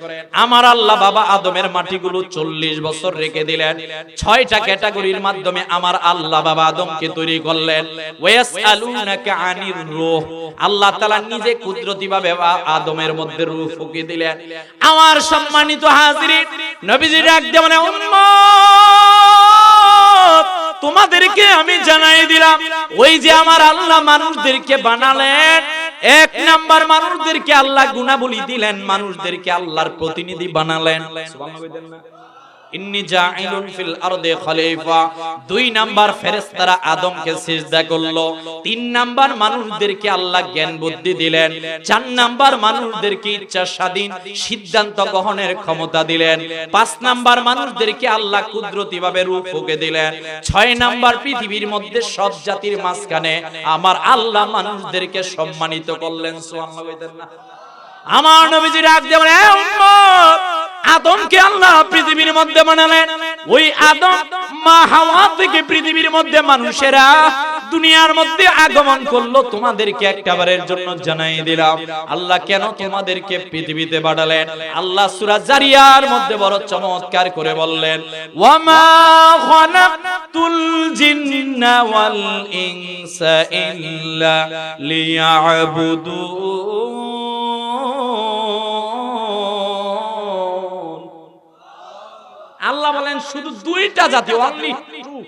আমার আল্লাহ বাবা আদমের মাটিগুলো 40 বছর রেখে দিলেন। 6টা ক্যাটাগরির মাধ্যমে আমার আল্লাহ বাবা আদমকে তৈরি করলেন। ওয়াসআলুনাকা আনির রূহ, আল্লাহ তাআলা নিজে কুদরতিভাবে আদমের মধ্যে রূহ ফুঁকে দিলেন। আমার সম্মানিত হাজিরিন, নবীজি ডাক দিয়ে বলেন, উম্মত, তোমাদেরকে আমি জানাই দিলাম, ওই যে আমার আল্লাহ মানুষদেরকে বানালেন, 1 নাম্বার মানুষদেরকে আল্লাহ গুণাবলী দিলেন, মানুষদেরকে আল্লাহর প্রতিনিধি বানালেন। সুবহানাল্লাহ বলেন না? ইন্নী জাইলুন ফিল আরদি খলিফা। 2 নাম্বার ফেরেশতারা আদমকে সিজদা করলো। 3 নাম্বার মানুষদেরকে আল্লাহ জ্ঞান বুদ্ধি দিলেন। 4 নাম্বার মানুষদেরকে ইচ্ছা স্বাধীন সিদ্ধান্ত গ্রহণের ক্ষমতা দিলেন। 5 নাম্বার মানুষদেরকে আল্লাহ কুদরতিভাবে রূহ ফুঁকে দিলেন। 6 নাম্বার পৃথিবীর মধ্যে সব জাতির মাঝখানে আমার আল্লাহ মানুষদেরকে সম্মানিত করলেন। সুবহানাল্লাহ বলেন না? আমার নবীজি ডাক দিয়ে বলেন, হে উম্মত, আদমকে আল্লাহ পৃথিবীর মধ্যে বানালেন। ওই আদম মা হাওয়া থেকে পৃথিবীর মধ্যে মানুষেরা দুনিয়ার মধ্যে আগমন করলো। তোমাদেরকে একবারের জন্য জানাই দিলাম আল্লাহ কেন তোমাদেরকে পৃথিবীতে পাঠালেন। আল্লাহ সূরা জারিয়ার মধ্যে বড় চমৎকার করে বললেন, ওয়ামা খালাকতুল জিন্না ওয়াল ইনসা ইল্লা লিয়াবুদুন। আল্লাহ বলেন শুধু 2টা জাতি, অনলি 2,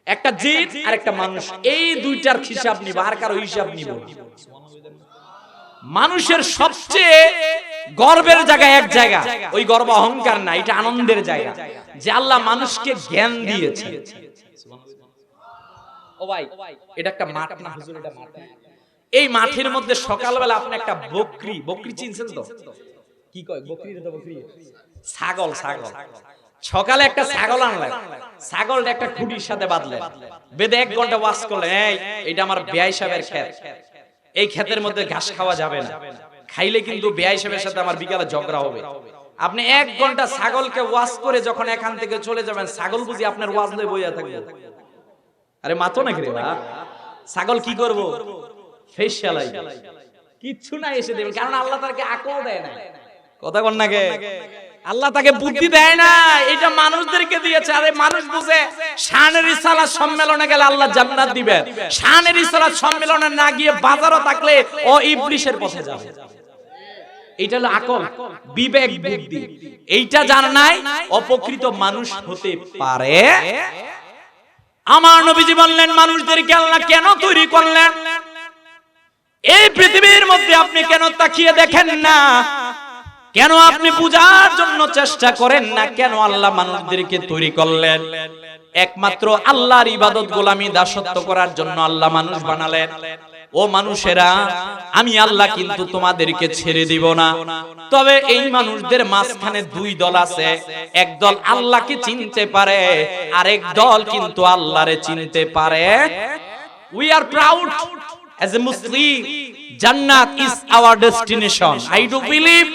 একটা জিন আর একটা মানুষ। এই 2টার হিসাব নিব, আর কারো হিসাব নিব। মানুষের সবচেয়ে গর্বের জায়গা এক জায়গা, ওই গর্ব অহংকার না, এটা আনন্দের জায়গা যে আল্লাহ মানুষকে জ্ঞান দিয়েছে। ও ভাই, এটা একটা মাঠ না হুজুর? এটা মাঠ। এই মাঠের মধ্যে সকালবেলা আপনি একটা বকরি চিনছেন তো? কি কয় বকরি? এটা বকরি, ছাগল। সকালে একটা ছাগল আনলেন, ছাগলটা একটা খুঁটির সাথে বাঁধলেন, বেঁধে 1 ঘন্টা ওয়াজ করলেন, এইটা আমার বেয়াই সাহেবের ক্ষেত, এই ক্ষেতের মধ্যে ঘাস খাওয়া যাবে না, খাইলে কিন্তু বেয়াই সাহেবের সাথে আমার বিকালে ঝগড়া হবে। আপনি 1 ঘন্টা ছাগলকে ওয়াজ করে যখন এখান থেকে চলে যাবেন, ছাগল বুঝি আপনার ওয়াজ লয়ে বইয়া থাকবে? আরে মাতো নাকি রে? ছাগল কি করবো? ফেশালাই কিচ্ছু না এসে দেবেন, কারণ আল্লাহ তাকে আকল দেয় না। কথা বল নাকি? আল্লাহ তাকে বুদ্ধি দেয় না, এটা মানুষদেরকে দিয়েছে। আরে মানুষ বুঝে শানের রিসালাত সম্মেলনে গেলে আল্লাহ জান্নাত দিবেন, শানের রিসালাত সম্মেলনে না গিয়ে বাজারও থাকলে ও ইবলিসের পথে যাবে। এটা হলো আকল, বিবেক, বুদ্ধি। এইটা যার নাই অপকৃত মানুষ হতে পারে। আমার নবীজি বললেন, মানুষদেরকে আল্লাহ কেন তৈরি করলেন? এই পৃথিবীর মধ্যে আপনি কেন তাকিয়ে দেখেন না? কেন আপনি পূজার জন্য চেষ্টা করেন না? কেন আল্লাহ মানুষদেরকে তৈরি করলেন? একমাত্র আল্লাহর ইবাদত, গোলামি, দাসত্ব করার জন্য আল্লাহ মানুষ বানালেন। ও মানুষেরা, আমি আল্লাহ কিন্তু তোমাদেরকে ছেড়ে দিব না। তবে এই মানুষদের মাঝখানে 2 দল আছে। এক দল আল্লাহকে চিনতে পারে, আরেক দল কিন্তু আল্লাহরে চিনতে পারে। We are proud as a Muslim. Jannat is our destination. I do believe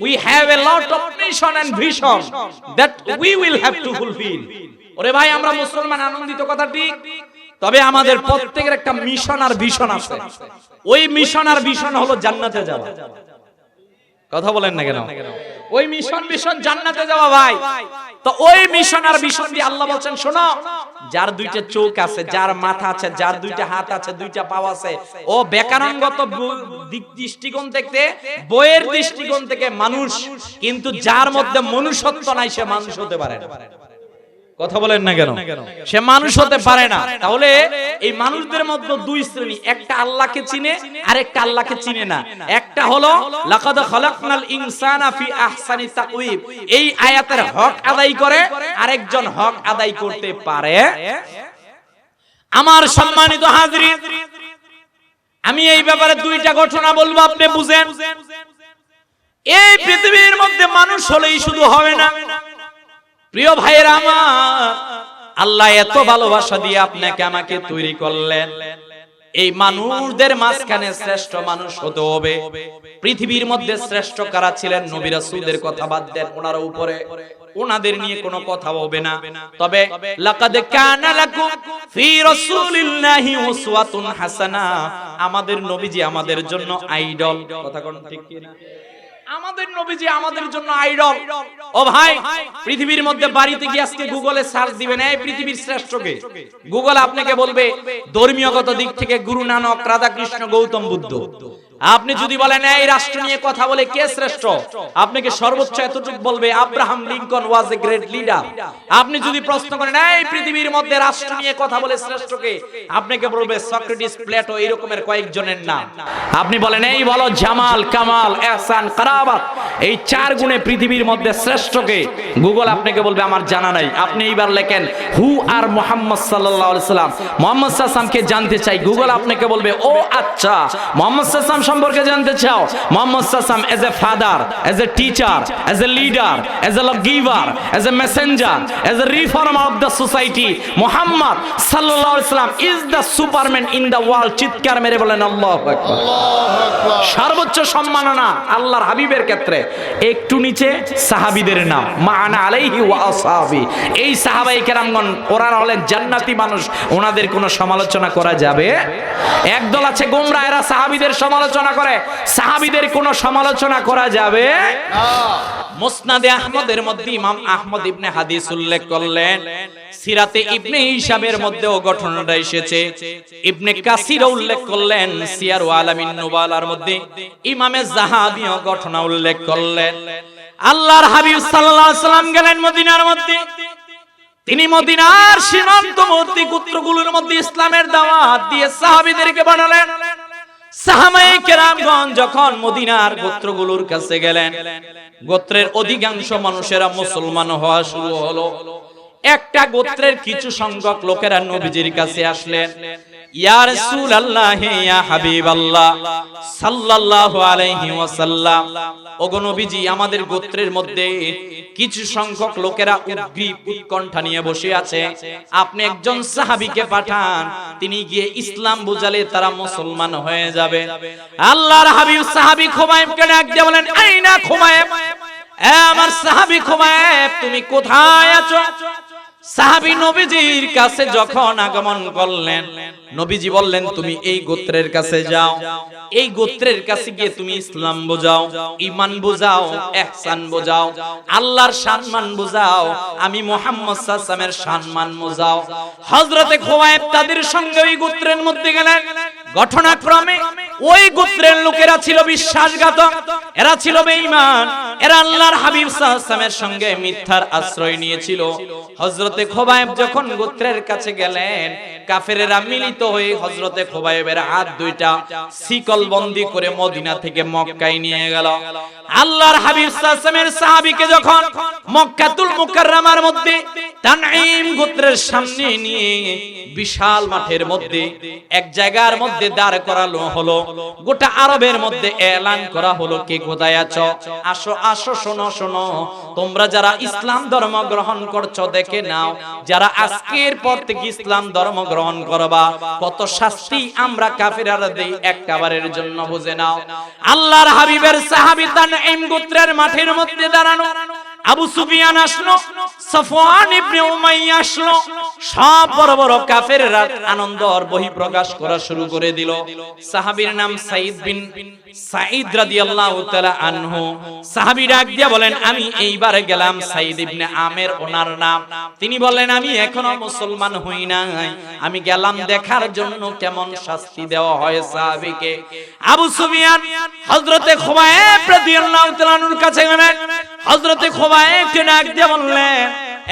we have a lot of mission and vision that we will have to fulfill. ওরে ভাই, আমরা মুসলমান, আনন্দিত কথা ঠিক, তবে আমাদের প্রত্যেকের একটা মিশন আর ভিশন আছে। ওই মিশন আর ভিশন হলো জান্নাতে যাওয়া। কথা বলেন না কেন? ওই মিশন জান্নাতে যাওয়া ভাই। তো ওই মিশন আর ভিশন দিয়ে আল্লাহ বলছেন, শোনো, যার 2টা চোখ আছে, যার মাথা আছে, যার 2টা হাত আছে, 2টা পা আছে, ও ব্যাকরণগত দৃষ্টিকোণ থেকে, বইয়ের দৃষ্টিকোণ থেকে মানুষ, কিন্তু যার মধ্যে মনুষ্যত্ব নাই সে মানুষ হতে পারে না। কথা বলেন না কেন? সে মানুষ হতে পারে না। তাহলে এই মানুষদের মধ্যে 2 শ্রেণী, একটা আল্লাহকে চিনে আর একটা আল্লাহকে চিনে না। একটা হলো লাকাদ খালাকনাল ইনসানা ফি আহসানি তাকওয়িম, এই আয়াতের হক আদায় করে, আরেকজন হক আদায় করতে পারে। আমার সম্মানিত হাজরিন, আমি এই ব্যাপারে দুইটা ঘটনা বলবো, আপনি বুঝেন। এই পৃথিবীর মধ্যে মানুষ হলেই শুধু হবে না, প্রিয় ভাইয়েরা আমার, আল্লাহ এত ভালোবাসা দিয়ে আপনাকে আমাকে তৈরি করলেন, এই মানুষদের মাঝখানে শ্রেষ্ঠ মানুষ হতে হবে। পৃথিবীর মধ্যে শ্রেষ্ঠ কারা ছিলেন? নবী রাসূলদের কথা বাদ দেন, ওনার উপরে ওনাদের নিয়ে কোনো কথা হবে না। তবে লাকাদ কানা লাকুম ফি রাসূলিল্লাহি উসওয়াতুন হাসানা, আমাদের নবীজি আমাদের জন্য আইডল। কথা কোন ঠিক কি না? আমাদের নবীজি আমাদের জন্য আইডল। ও ভাই, পৃথিবীর মধ্যে বাড়িতে গিয়ে আজকে গুগলে সার্চ দিবেন এই পৃথিবীর শ্রেষ্ঠ কে, গুগল আপনাকে বলবে ধর্মীয়গত দিক থেকে গুরু নানক, রাধাকৃষ্ণ, গৌতম বুদ্ধ। আপনি যদি বলেন এই রাষ্ট্র নিয়ে কথা বলে কে শ্রেষ্ঠ, আপনাকে সর্বোচ্চ এতটুকু বলবে Abraham Lincoln was a great leader. আপনি যদি প্রশ্ন করেন এই পৃথিবীর মধ্যে রাষ্ট্র নিয়ে কথা বলে শ্রেষ্ঠ কে, আপনাকে বলবে সক্রেটিস, প্লেটো, এই রকমের কয়েকজনের নাম। আপনি বলেন এই বলো জামাল, কামাল, ইহসান, কারাবাত, এই চার গুণে পৃথিবীর মধ্যে শ্রেষ্ঠ কে, গুগল আপনাকে বলবে আমার জানা নাই। আপনি এইবার লেখেন হু আর মুহাম্মদ সাল্লাল্লাহু আলাইহি সাল্লাম, মুহাম্মদ সাল্লাল্লাহু আলাইহি সাল্লামকে জানতে চাই, গুগল আপনাকে বলবে ও আচ্ছা মুহাম্মদ সাল্লাল্লাহু আলাইহি সাল্লাম সম্পর্কে জানতে চাও, মুহাম্মদ সাল্লাল্লাহু আলাইহি ওয়াসাল্লাম as a father, as a teacher, as a leader, as a love giver, as a Messenger, as a reformer of the society, Muhammad সাল্লাল্লাহু আলাইহি ওয়াসাল্লাম is the Superman in the world. চিৎকার মেরে বলেন আল্লাহু আকবার। সর্বোচ্চ সম্মাননা আল্লাহর হাবিবের ক্ষেত্রে। একটু নিচে সাহাবীদের নাম, মা'আনা আলাইহি ওয়া আসহাবি, এই সাহাবায়ে কেরামগণ ওনারা হলেন জান্নাতি মানুষ, ওনাদের কোনো সমালোচনা করা যাবে? একদল আছে গোমরা, এরা সাহাবীদের সমালোচনা করে, সাহাবীদের কোনো সমালোচনা করা যাবে না। মুসনাদে আহমদের মধ্যে ইমাম আহমদ ইবনে হাদিস উল্লেখ করলেন, সিরাতে ইবনে হিশামের মধ্যেও ঘটনাটা এসেছে, ইবনে কাসির উল্লেখ করলেন, সিয়ার আলামিন নুবালার মধ্যে ইমামে যাহাবিও ঘটনা উল্লেখ করলেন। আল্লাহর হাবিব সাল্লাল্লাহু আলাইহি সাল্লাম গেলেন মদিনার মধ্যে, তিনি মদিনার সীমান্তবর্তী গোত্রগুলোর মধ্যে ইসলামের দাওয়াত দিয়ে সাহাবীদেরকে বানালেন। সাহাবায়ে কেরামগণ যখন মদিনার গোত্রগুলোর কাছে গেলেন, গোত্রের অধিকাংশ মানুষেরা মুসলমান হওয়া শুরু হলো। একটা গোত্রের কিছু সংখ্যক লোকেরা নবীজির কাছে আসলেন, ইয়া রাসূলুল্লাহ, ইয়া হাবিবাল্লাহ সাল্লাল্লাহু আলাইহি ওয়াসাল্লাম, ওগো নবীজি, আমাদের গোত্রের মধ্যে কিছু সংখ্যক লোকেরা উদ্গ্রীব উৎকণ্ঠা নিয়ে বসে আছে, আপনি একজন সাহাবীকে পাঠান, তিনি গিয়ে ইসলাম বুঝালে তারা মুসলমান হয়ে যাবে। আল্লাহর হাবিব সাহাবী খুবাইবকে ডাক দিয়ে বলেন, আইনা খুবাইব, আমার সাহাবী খুবাইব, তুমি কোথায় আছো? সাহাবী নবীজির কাছে যখন আগমন করলেন, নবীজি বললেন, তুমি এই গোত্রের কাছে যাও, এই গোত্রের কাছে গিয়ে তুমি ইসলাম বোঝাও, ঈমান বোঝাও, ইহসান বোঝাও, আল্লাহর সম্মান বোঝাও, আমি মুহাম্মদ সাল্লাল্লাহু আলাইহি ওয়াসাল্লামের সম্মান বোঝাও। হযরতে খুবাইব তাদের সঙ্গে ওই গোত্রের মধ্যে গেলেন। ঘটনাক্রমে ওই গোত্রের লোকেরা ছিল বিশ্বাসঘাতক, এরা ছিল বেঈমান, এরা আল্লাহর হাবিব সাল্লাল্লাহু আলাইহি ওয়াসাল্লামের সঙ্গে মিথ্যার আশ্রয় নিয়েছিল। হযরতে খুবাইব যখন গোত্রের কাছে গেলেন, কাফেরেরা মিলিত হয়ে হযরতে খুবাইবের হাত দুইটা শিকল বন্দী করে মদিনা থেকে মক্কায় নিয়ে গেল। আল্লাহর হাবিব সাল্লাল্লাহু আলাইহি ওয়াসাল্লামের সাহাবীকে যখন মক্কাতুল মুকাররমার মধ্যে তানঈম গোত্রের সামনে নিয়ে বিশাল মাঠের মধ্যে এক জায়গার মধ্যে দাঁড় করানো হলো, গোটা আরবের মধ্যে এলান করা হলো, কে কোথায় আছো? আসো আসো, শোনো শোনো, তোমরা যারা ইসলাম ধর্ম গ্রহণ করছো দেখে নাও, যারা আজকের পর থেকে ইসলাম ধর্ম গ্রহণ করবা কত শাস্তি আমরা কাফেররা দেই একবারের জন্য বুঝে নাও। আল্লাহর হাবিবের সাহাবী তানঈম গোত্রের মাঠের মধ্যে দাঁড়ানো, আবু সুফিয়ান আসলো, সাফওয়ান ইবনে উমাইয়া আসলো, সব বড় বড় কাফেররা আনন্দ আর বহিঃপ্রকাশ করা শুরু করে দিল। সাহাবীর নাম সাঈদ বিন সাঈদ রাদিয়াল্লাহু তাআলা আনহু। সাহাবী ডাক দিয়া বলেন, আমি এইবারে গেলাম, সাঈদ ইবনে আমের ওনার নাম, তিনি বলেন আমি এখনো মুসলমান হই নাই, আমি গেলাম দেখার জন্য কেমন শাস্তি দেওয়া হয় সাহাবীকে। আবু সুফিয়ান হযরতে খুবাইব রাদিয়াল্লাহু তাআলা আনহুর কাছে গেলেন, হযরতে খুবাইবকে ডাক দিয়ে বললেন,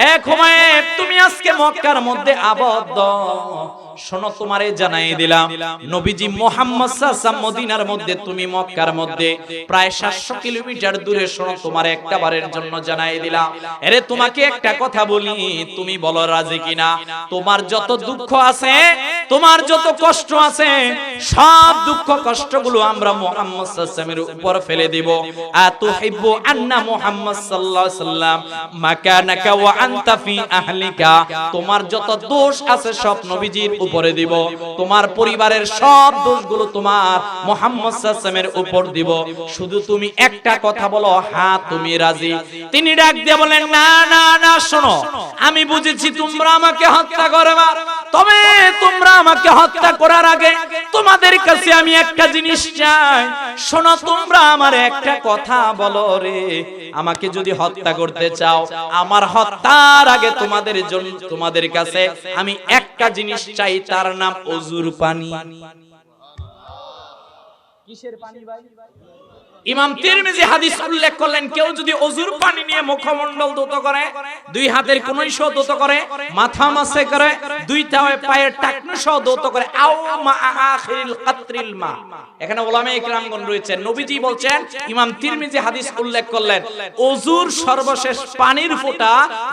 এ খুবাইব, তুমি আজকে মক্কার মধ্যে আবদ্ধ, শোনো তোমারে জানাই দিলাম নবীজি মুহাম্মদ সাল্লাল্লাহু আলাইহি ওয়াসাল্লাম মদিনার মধ্যে, তুমি মক্কার মধ্যে প্রায় 700 কিলোমিটার দূরে। শোনো তোমার একটা বারের জন্য জানাই দিলাম। আরে তোমাকে একটা কথা বলি, তুমি বলো রাজি কিনা? তোমার যত দুঃখ আছে, তোমার যত কষ্ট আছে, সব দুঃখ কষ্টগুলো আমরা মুহাম্মদ সাল্লাল্লাহু আলাইহি ওয়াসাল্লামের উপর ফেলে দেব। আতুহিব্বু আন্না মুহাম্মদ সাল্লাল্লাহু আলাইহি ওয়াসাল্লাম মাকানাকা ওয়া আনতা ফি আহলিকা, তোমার যত দোষ আছে সব নবীজির উপরে দিব। তোমার পরিবারের সব দোষগুলো তোমার মুহাম্মদ সাল্লাল্লাহু আলাইহি ওয়াসাল্লামের উপর দিব। শুধু তুমি একটা কথা বলো, হ্যাঁ তুমি রাজি। তিনি ডাক দিয়ে বলেন, না না না, শোনো, আমি বুঝেছি তোমরা আমাকে হত্যা করবে, তবে তোমরা আমাকে হত্যা করার আগে তোমাদের কাছে আমি একটা জিনিস চাই। শোনো, তোমরা আমার একটা কথা বলো রে, আমাকে যদি হত্যা করতে চাও, আমার হত্যার আগে তোমাদের জন্য, তোমাদের কাছে আমি একটা জিনিস চাই, তার নাম ওযুর পানি। কিসের পানি ভাই? ইমাম তিরমিজি হাদিস উল্লেখ করলেন, কেউ যদি ওযুর পানি নিয়ে মুখমণ্ডল ধৌত করে, দুই হাতের কনুই সহ ধৌত করে, মাথা মাসে করে, দুই পায়ের টাকনু সহ ধৌত করে, আও মা আখিরিল কাতরিল মা। এখানে উলামায়ে কিরামগণ রয়েছেন, নবীজি বলছেন, ইমাম তিরমিজি হাদিস উল্লেখ করলেন, ওযুর সর্বশেষ পানির ফোঁটা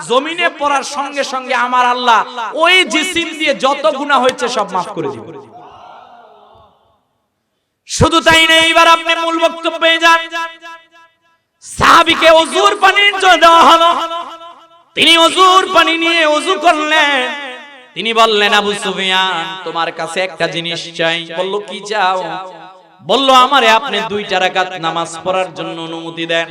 জমিনে পড়ার সঙ্গে সঙ্গে আমার আল্লাহ ওই জিসিম দিয়ে যত গুনাহ হয়েছে সব মাফ করে দিবেন। শুধু তাই না, এবার আপনি মূল বক্তব্যে যান। সাহাবীকে ওযুর পানির জন্য দেওয়া হলো, তিনি ওযুর পানি নিয়ে ওযু করলেন। তিনি বললেন, আবু সুফিয়ান, তোমার কাছে একটা জিনিস চাই। বলল, কি চাও? বলল, আমারে আপনি 2 রাকাত নামাজ পড়ার জন্য অনুমতি দেন।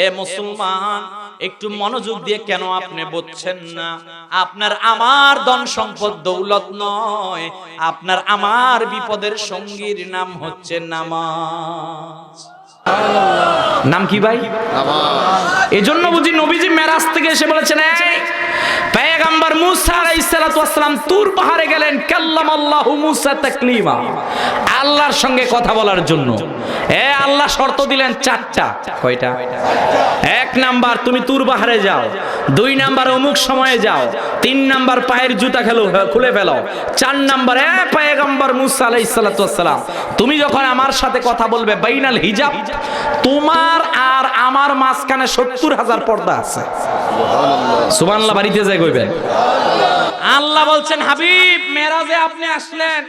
এ মুসলমান, একটু মনোযোগ দিয়ে কেন আপনি বুঝছেন না? আপনার আমার ধন সম্পদ দৌলত নয়, আপনার আমার বিপদের সঙ্গীর নাম হচ্ছে নামাজ। নাম কি ভাই? নামাজ। এজন্য বুঝি নবীজি মেরাজ থেকে এসে বলেছেন, পয়গম্বর মুসা আলাইহিস সালাতু ওয়াস সালাম তুর পাহাড়ে গেলেন, কাল্লামাল্লাহু মুসা তাকলিমা, আল্লাহর সঙ্গে কথা বলার জন্য। আল্লাহ শর্ত দিলেন 4টা। কয়টা? 1 নাম্বার, তুমি তুর পাহাড়ে যাও। 2 নাম্বার, অমুক সময়ে যাও। 3 নাম্বার, পায়ের জুতা খুলে ফেলো। 4 নাম্বার, পয়গম্বর মুসা আলাইহিস সালাতু ওয়াস সালাম, তুমি যখন আমার সাথে কথা বলবে, বাইনাল হিজাব, তোমার আর আমার মাঝখানে 70,000 পর্দা আছে। সুবহানাল্লাহ। বাড়িতে যাই কইবেন। আল্লাহ বলছেন, হাবিব, মেরাজে আপনি আসলেন।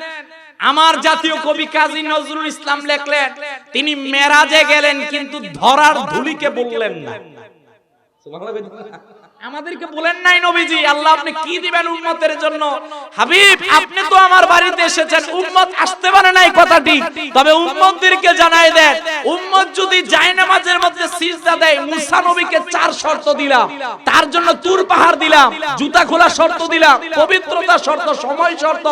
আমার জাতীয় কবি কাজী নজরুল ইসলাম লেখলেন, তিনি মেরাজে গেলেন কিন্তু ধরার ধুলিকে বললেন না। সুবহানাল্লাহ। আমাদেরকে বলেন নাই নবীজি, আল্লাহ আপনি কি দিবেন উম্মতের জন্য? হাবিব, আপনি তো আমার বাড়িতে এসেছেন, উম্মত আসতে পারে নাই কথাটি, তবে উম্মতদেরকে জানাই দেন, উম্মত যদি জায়নামাজের মধ্যে সিজদা দেয়, মুসা নবীকে 4 শর্ত দিলাম, তার জন্য তুর পাহাড় দিলাম, জুতা খোলা শর্ত দিলাম, পবিত্রতা শর্ত, সময় শর্ত,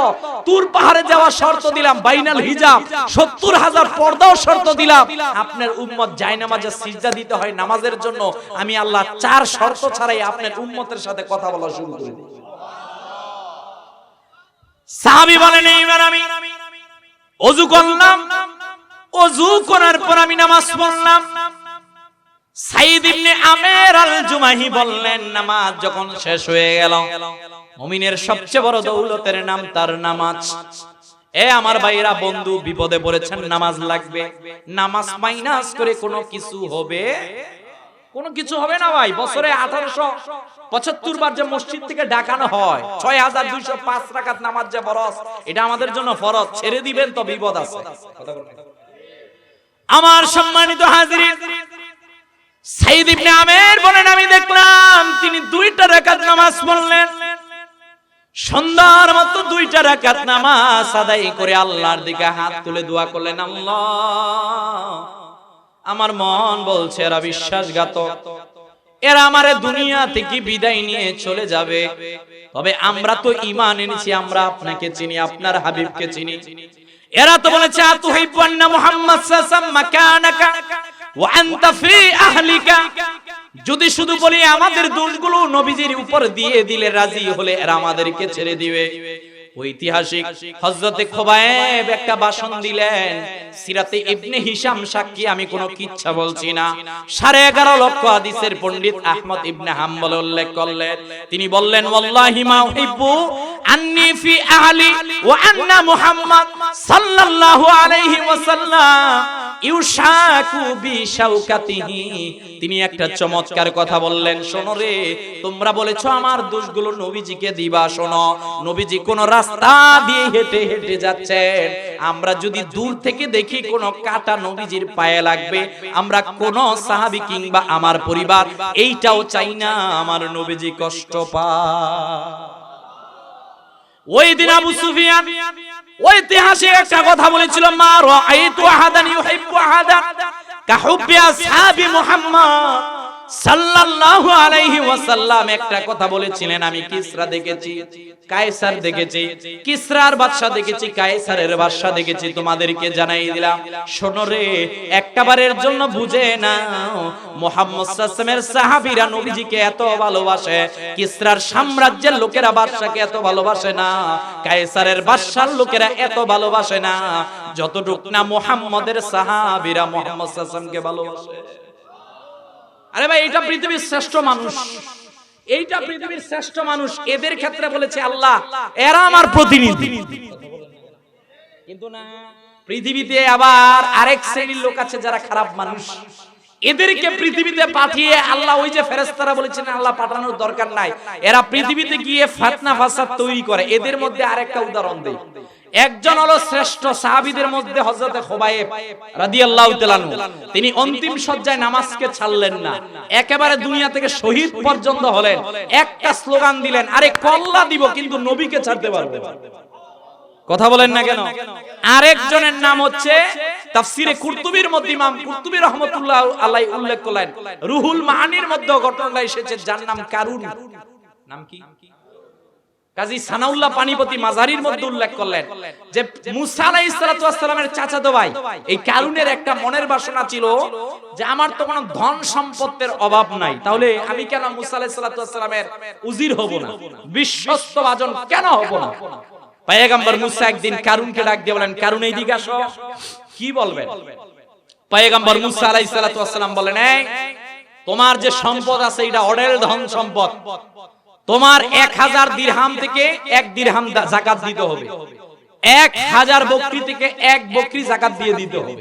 তুর পাহাড়ে যাওয়া শর্ত দিলাম, বাইনাল হিজাব, 70,000 পর্দাও শর্ত দিলাম। আপনার উম্মত জায়নামাজে সিজদা দিতে হয় নামাজের জন্য, আমি আল্লাহ 4 শর্ত ছাড়াই আপনার উম্মতের সাথে কথা বলা শুরু করে দিই। সাহাবী বলেন, এইবার আমি ওযু করলাম, ওযু করার পর আমি নামাজ পড়লাম। সাইদ ইবনে আমের আল জুমাহি বললেন, নামাজ যখন শেষ হয়ে গেল, মুমিনের সবচেয়ে বড় দৌলতের নাম তার নামাজ। আমার ভাইরা, বন্ধু বিপদে পড়েছেন, নামাজ লাগবে। নামাজ মাইনাস করে কোনো কিছু হবে? কোনো কিছু হবে না ভাই। বছরে 1875 বার যে মসজিদ থেকে ডাকানো হয়, 6205 রাকাত নামাজ যে ফরজ, এটা আমাদের জন্য ফরজ। ছেড়ে দিবেন তো বিপদ আছে। আমার সম্মানিত হাজিরিন, সাইদ ইবনে আমের বলেন, আমি দেখলাম তিনি 2টা রাকাত নামাজ পড়লেন। সন্ধ্যার মতো 2টা রাকাত নামাজ আদায় করে আল্লাহর দিকে হাত তুলে দোয়া করলেন, আল্লাহ, আমার মন বলছে এরা বিশ্বাসঘাতক, এরা আমারে দুনিয়া থেকে বিদায় নিয়ে চলে যাবে, তবে আমরা তো ঈমান এনেছি, আমরা আপনাকে চিনি, আপনার হাবিবকে চিনি। এরা তো বলেছে, আতুহিব্বু আন্না মুহাম্মদ সাল্লাল্লাহু আলাইহি ওয়াসাল্লাম মাকানাকা ওয়া আনতা ফি আহলিকা, যদি শুধু বলি আমাদের দোষগুলো নবীজির উপর দিয়ে দিলে রাজি হলে এরা আমাদেরকে ছেড়ে দিবে। ঐতিহাসিক হযরতে খুবাইব একটা ভাষণ দিলেন। সিরাতে ইবনে হিশাম সাক্ষী, আমি কোনো কিচ্ছা বলছি না। 11.5 লক্ষ হাদিসের পণ্ডিত আহমদ ইবনে হাম্বল উল্লেখ করলেন। তিনি বললেন, ওয়াল্লাহি মা উহিব্বু আন্নি ফি আহলি ওয়া আন্না মুহাম্মদ সাল্লাল্লাহু আলাইহি ওয়াসাল্লাম ইউশাকু বিশাওকাতিহি। তিনি একটা চমৎকার কথা বললেন, শোনো রে, তোমরা বলেছো আমার দোষগুলো নবীজিকে দিবা। শোনো, নবীজি কোন রাস্তা দিয়ে হেঁটে হেঁটে যাচ্ছেন, আমরা যদি দূর থেকে দেখি কোন কাঁটা নবীজির পায়ে লাগবে, আমরা কোন সাহাবী কিংবা আমার পরিবার এইটাও চাই না আমার নবীজি কষ্ট পায়। ওই দিন আবু সুফিয়ান ঐতিহাসিক একটা কথা বলেছিল, মা রাআইতু আহাদান ইউহিব্বু আহাদান কাহুব্বি আসহাবি মুহাম্মদ সাল্লাল্লাহু আলাইহি ওয়াসাল্লাম। একটা কথা বলেছিলেন, আমি কিসরা দেখেছি, কায়সার দেখেছি, কিসরার বাদশা দেখেছি, কায়সারের বাদশা দেখেছি, তোমাদেরকে জানাই দিলাম। শোনো রে, একবারের জন্য বুঝে নাও, মুহাম্মদ সাল্লাল্লাহু আলাইহি ওয়াসাল্লামের সাহাবীরা নবীজিকে এত ভালোবাসে, কিসরার সাম্রাজ্যের লোকেরা বাদশাকে এত ভালোবাসে না, কায়সারের বাদশার লোকেরা এত ভালোবাসে না যতটুক না মুহাম্মদের সাহাবীরা মুহাম্মদ সাল্লাল্লাহু আলাইহি ওয়াসাল্লামকে ভালোবাসে। আরে ভাই, এটা পৃথিবীর শ্রেষ্ঠ মানুষ, এইটা পৃথিবীর শ্রেষ্ঠ মানুষ, এদের ক্ষেত্রে বলেছে আল্লাহ এরা আমার প্রতিনিধি। কিন্তু না, পৃথিবীতে আবার আরেক শ্রেণীর লোক আছে যারা খারাপ মানুষ, এদেরকে পৃথিবীতে পাঠিয়ে আল্লাহ, ওই যে ফেরেশতারা বলেছেন আল্লাহ পাঠানোর দরকার নাই, এরা পৃথিবীতে গিয়ে ফিতনা ফাসাদ তৈরি করে। এদের মধ্যে আরেকটা উদাহরণ দেই। একজন হলো শ্রেষ্ঠ সাহাবীদের মধ্যে হযরতে খুবাইব রাদিয়াল্লাহু তাআলা আনহু। তিনি অন্তিম শয্যায় নামাজকে ছাড়লেন না, একেবারে দুনিয়া থেকে শহীদ পর্যন্ত হলেন। একটা স্লোগান দিলেন, আরে কল্লা দিব কিন্তু নবীকে ছাড়তে পারবো না। কথা বলেন না কেন? আরেকজনের নাম হচ্ছে তাফসিরে কুরতুবির মধ্যে ইমাম কুরতুবী রাহমাতুল্লাহ আলাইহি উল্লেখ করলেন, রুহুল মাআনির মধ্যে ঘটনাটা এসেছে, যার নাম কারুন। নাম কি? কাজী সানাউল্লাহ পানিপতি মাজারির মধ্যে উল্লেখ করলেন যে মুসা আলাইহিস সালাতু ওয়াস সালামের চাচাতো ভাই এই কারুনের একটা মনের বাসনা ছিল যে আমার তো কোনো ধন সম্পদের অভাব নাই, তাহলে আমি কেন মুসা আলাইহিস সালাতু ওয়াস সালামের উজির হব না, বিশ্বস্ত ভাজন কেন হব না? পয়গম্বর মুসা একদিন কারুনকে ডাক দিয়ে বলেন, কারুন এইদিকে আসো। কি বলবেন? পয়গম্বর মুসা আলাইহিস সালাতু ওয়াস সালাম বলেন, এই তোমার যে সম্পদ আছে এটা অঢেল ধন সম্পদ, তোমার 1000 দিরহাম থেকে 1 দিরহাম যাকাত দিতে হবে, 1000 বকরি থেকে 1 বকরি যাকাত দিয়ে দিতে হবে।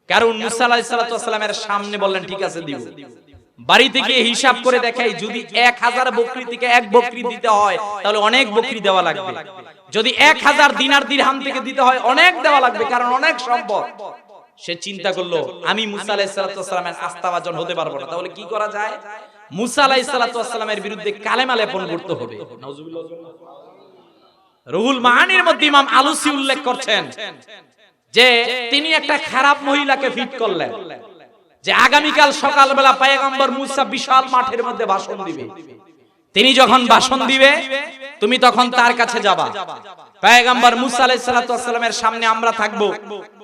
কারণ মুসা আলাইহিস সালাতু ওয়াস সালামের সামনে বললেন, ঠিক আছে দিব। বাড়ি থেকে হিসাব করে দেখাই, যদি 1000 বকরি থেকে 1 বকরি দিতে হয় তাহলে অনেক বকরি দেওয়া লাগবে, যদি 1000 দিনার দিরহাম থেকে দিতে হয় অনেক দেওয়া লাগবে, কারণ অনেক সম্পদ। সে চিন্তা করলো, আমি মুসা আলাইহিস সালাতু ওয়াস সালামের আস্থাভাজন হতে পারবো না, তাহলে কি করা যায়? মুসা আলাইহিস সালাতু ওয়াস সালামের বিরুদ্ধে কালেমা লেপন করতে হবে। নাউজুবিল্লাহ। রুহুল মাআনির মধ্যে ইমাম আলুসি উল্লেখ করছেন যে তিনি একটা খারাপ মহিলাকে ফিট করলেন যে আগামীকাল সকালবেলা পয়গম্বর মুসা বিশাল মাঠের মধ্যে ভাষণ দিবে, তিনি যখন ভাষণ দিবে তুমি তখন তার কাছে যাবা, পয়গম্বর মুসা আলাইহিস সালাতু ওয়াস সালামের সামনে আমরা থাকব,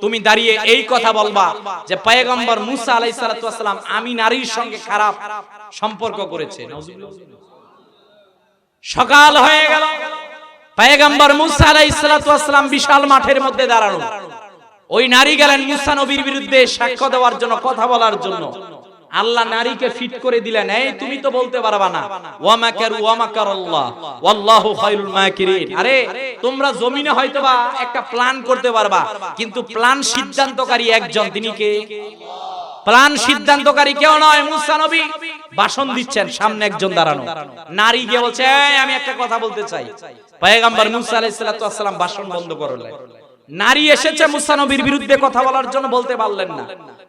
তুমি দাঁড়িয়ে এই কথা বলবা যে পয়গম্বর মুসা আলাইহিস সালাতু ওয়াস সালাম আমি নারীর সঙ্গে খারাপ সম্পর্ক করেছে। নাউজুবিল্লাহ। সকাল হয়ে গেল, পয়গম্বর মুসা আলাইহিস সালাতু ওয়াস সালাম বিশাল মাঠের মধ্যে দাঁড়ানো, ওই নারী গেলেন মুসা নবীর বিরুদ্ধে সাক্ষ্য দেওয়ার জন্য, কথা বলার জন্য। আল্লাহ নারীকে ফিট করে দিলেন, এই তুমি তো বলতে পারবা না ওয়া মাকারু ওয়া মাকারাল্লাহ ওয়াল্লাহু খায়রুল মাকিরিন। আরে তোমরা জমিনে হয়তোবা একটা প্ল্যান করতে পারবা, কিন্তু প্ল্যান সিদ্ধান্তকারী একজন, তিনি কে? প্ল্যান সিদ্ধান্তকারী কেউ নয়, মুসা নবী ভাষণ দিচ্ছেন, সামনে একজন দাঁড়ানো, নারী গিয়ে বলছে, আমি একটা কথা বলতে চাই। পয়গম্বর মুসা আলাইহিস সালাতু ওয়াস সালাম ভাষণ বন্ধ করলেন। নারী এসেছে মুসা নবীর বিরুদ্ধে কথা বলার জন্য, বলতে পারলেন না।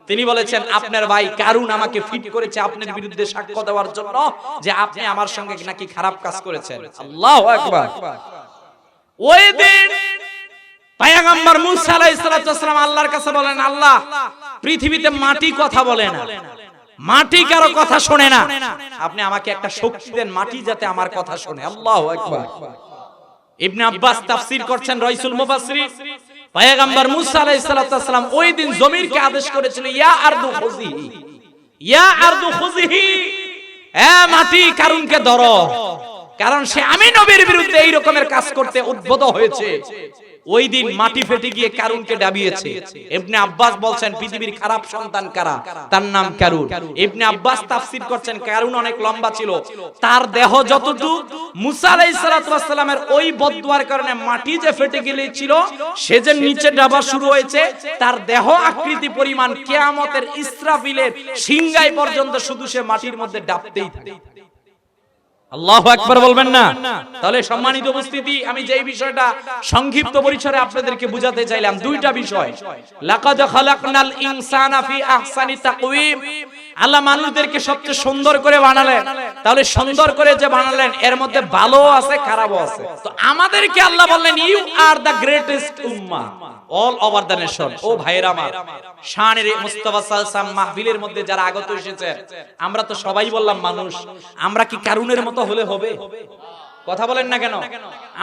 তিনি বলেছেন, আপনার ভাই কারুন আমাকে ফিট করেছে আপনার বিরুদ্ধে সাক্ষ্য দেওয়ার জন্য যে আপনি আমার সঙ্গে নাকি খারাপ কাজ করেছেন। আল্লাহু আকবার। ওই দিন পয়গম্বর মুসা আলাইহিস সালাতু ওয়াস সালাম আল্লাহর কাছে বলেন, আল্লাহ পৃথিবীতে মাটি কথা বলে না, মাটি কারো কথা শোনে না, আপনি আমাকে একটা শক্তি দেন মাটি যাতে আমার কথা শোনে। আল্লাহু আকবার। ইবনে আব্বাস তাফসীর করছেন, রাইসুল মুফাসসিরিন, পয়গম্বর মুসা আলাইহিস সালাতু ওয়াস সালাম ওই দিন জমিরকে আদেশ করেছিল, ইয়া আরদু খুযিহি, ইয়া আরদু খুযিহি, এ মাটি কারুনকে ধরো। কারণ সে আমি নবীর বিরুদ্ধে এই রকমের কাজ করতে উদ্বুদ্ধ হয়েছে। ওই দিন মাটি ফেটে গিয়ে কারুনকে ডাবিয়েছে। ইবনে আব্বাস বলছেন পৃথিবীর খারাপ সন্তান কারা, তার নাম কারুন। ইবনে আব্বাস তাফসীর করছেন কারুন অনেক লম্বা ছিল, তার দেহ যতটুকু মুসা আলাইহিস সালাতু ওয়াস সালামের ওই বদদুয়ার কারণে মাটি যে ফেটে গিয়েছিল, সে যে নিচে ডাবা শুরু হয়েছে, তার দেহ আকৃতি পরিমাণ কিয়ামতের ইসরাফিলের সিংহাই পর্যন্ত শুধু সে মাটির মধ্যে ডাবতেই থাকে। আল্লাহু আকবার বলবেন না? তাহলে সম্মানিত উপস্থিতি, আমি যেই বিষয়টা সংক্ষিপ্ত পরিসরে আপনাদেরকে বুঝাতে চাইলাম, দুইটা বিষয়। লাকাদ খালাকনাল ইনসানা ফি আহসানি তাকওয়িম, আল্লাহ মানুষদেরকে সবচেয়ে সুন্দর করে বানালেন। তাহলে সুন্দর করে যে বানালেন এর মধ্যে ভালো আছে খারাপও আছে। তো আমাদেরকে আল্লাহ বললেন ইউ আর দ্য গ্রেটেস্ট উম্মাহ অল ওভার দ্য নেশন। ও ভাইরা আমার, শানের মুস্তাফা সাল্লাল্লাহু আলাইহি ওয়াসাল্লাম মাহফিলের মধ্যে যারা আগত এসেছে, আমরা তো সবাই বললাম মানুষ, আমরা কি কারুনের মতো হলে হবে? কথা বলেন না কেন?